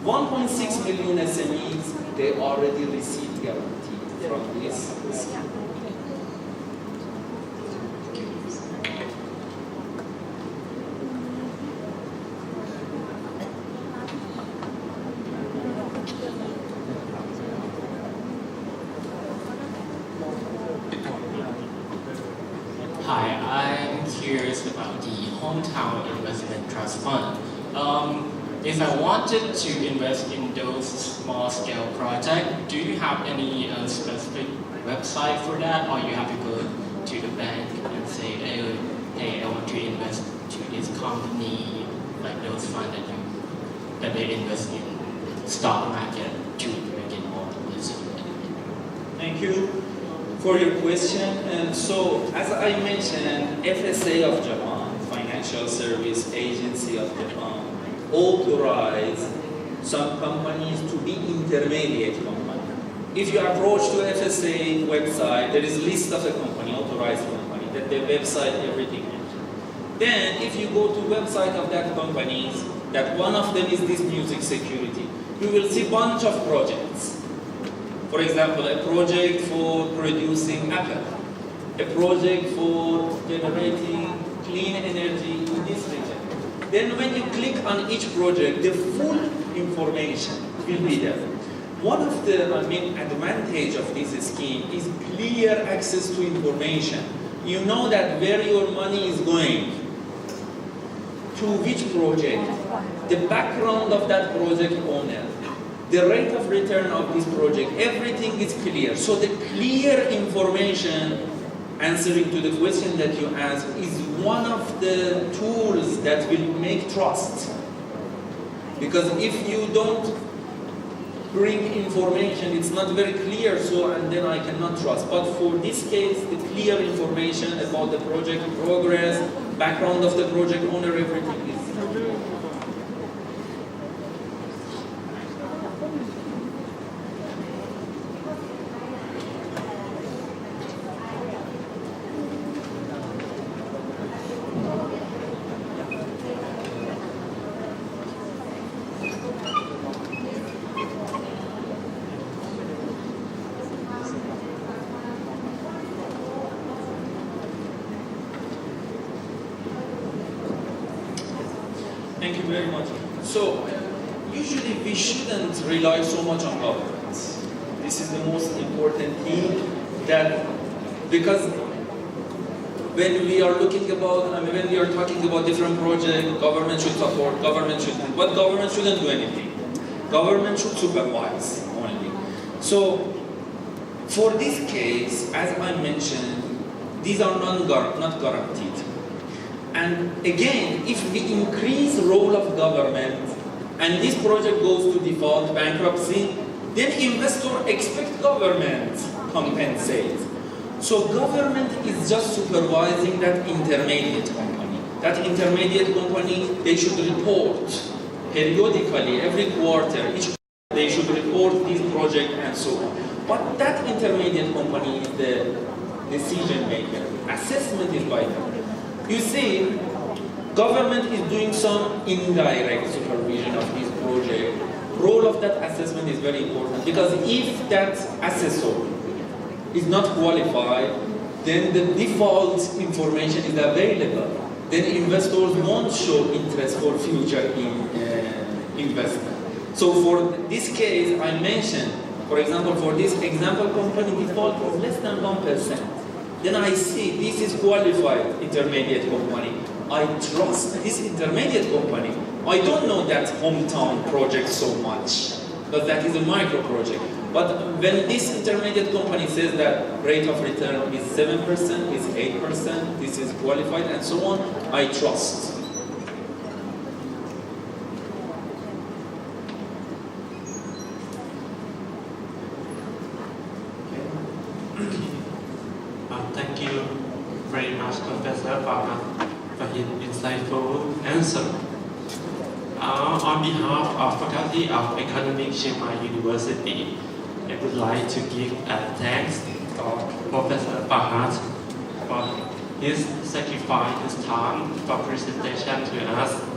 1.6 million SMEs, they already received guarantee from this scheme. Hi, I'm curious about the Hometown Investment Trust Fund. If I wanted to invest in those small-scale projects, do you have any specific website for that, or you have to go to the bank and say, hey, I want to invest to this company, like those funds that they invest in stock market to make it more easy? Thank you for your question. So, as I mentioned, FSA of Japan, Financial Service Agency of Japan, authorize some companies to be intermediate company. If you approach to FSA website, there is a list of a company, authorized company, that the website, everything. Then, if you go to website of that companies, that one of them is this music security, you will see bunch of projects. For example, a project for producing Apple, a project for generating clean energy in this region. Then when you click on each project, the full information will be there. One of the advantage of this scheme is clear access to information. You know that where your money is going, to which project, the background of that project owner, the rate of return of this project, everything is clear. So the clear information answering to the question that you asked is one of the tools that will make trust. Because if you don't bring information, it's not very clear, so and then I cannot trust. But for this case, the clear information about the project progress, background of the project owner, everything is clear. Thank you very much. So, usually we shouldn't rely so much on government. This is the most important thing that, because when we are looking about, when we are talking about different projects, government should support, government shouldn't, but government shouldn't do anything. Government should supervise only. So, for this case, as I mentioned, these are not guaranteed. And again, if we increase role of government and this project goes to default, bankruptcy, then investor expect government compensate. So government is just supervising that intermediate company. That intermediate company, they should report periodically, every quarter, they should report this project and so on. But that intermediate company is the decision maker. Assessment is vital. You see, government is doing some indirect supervision of this project. Role of that assessment is very important because if that assessor is not qualified, then the default information is available. Then investors won't show interest for future investment. So for this case, I mentioned, for example, for this example company, default is less than 1%. Then I see this is qualified intermediate company. I trust this intermediate company. I don't know that hometown project so much, but that is a micro project. But when this intermediate company says that rate of return is 7%, is 8%, this is qualified and so on, I trust. Thank you very much, Professor Farhad, for his insightful answer. On behalf of Faculty of Economics, Chiang Mai University, I would like to give thanks to Professor Farhad for his sacrifice his time for presentation to us.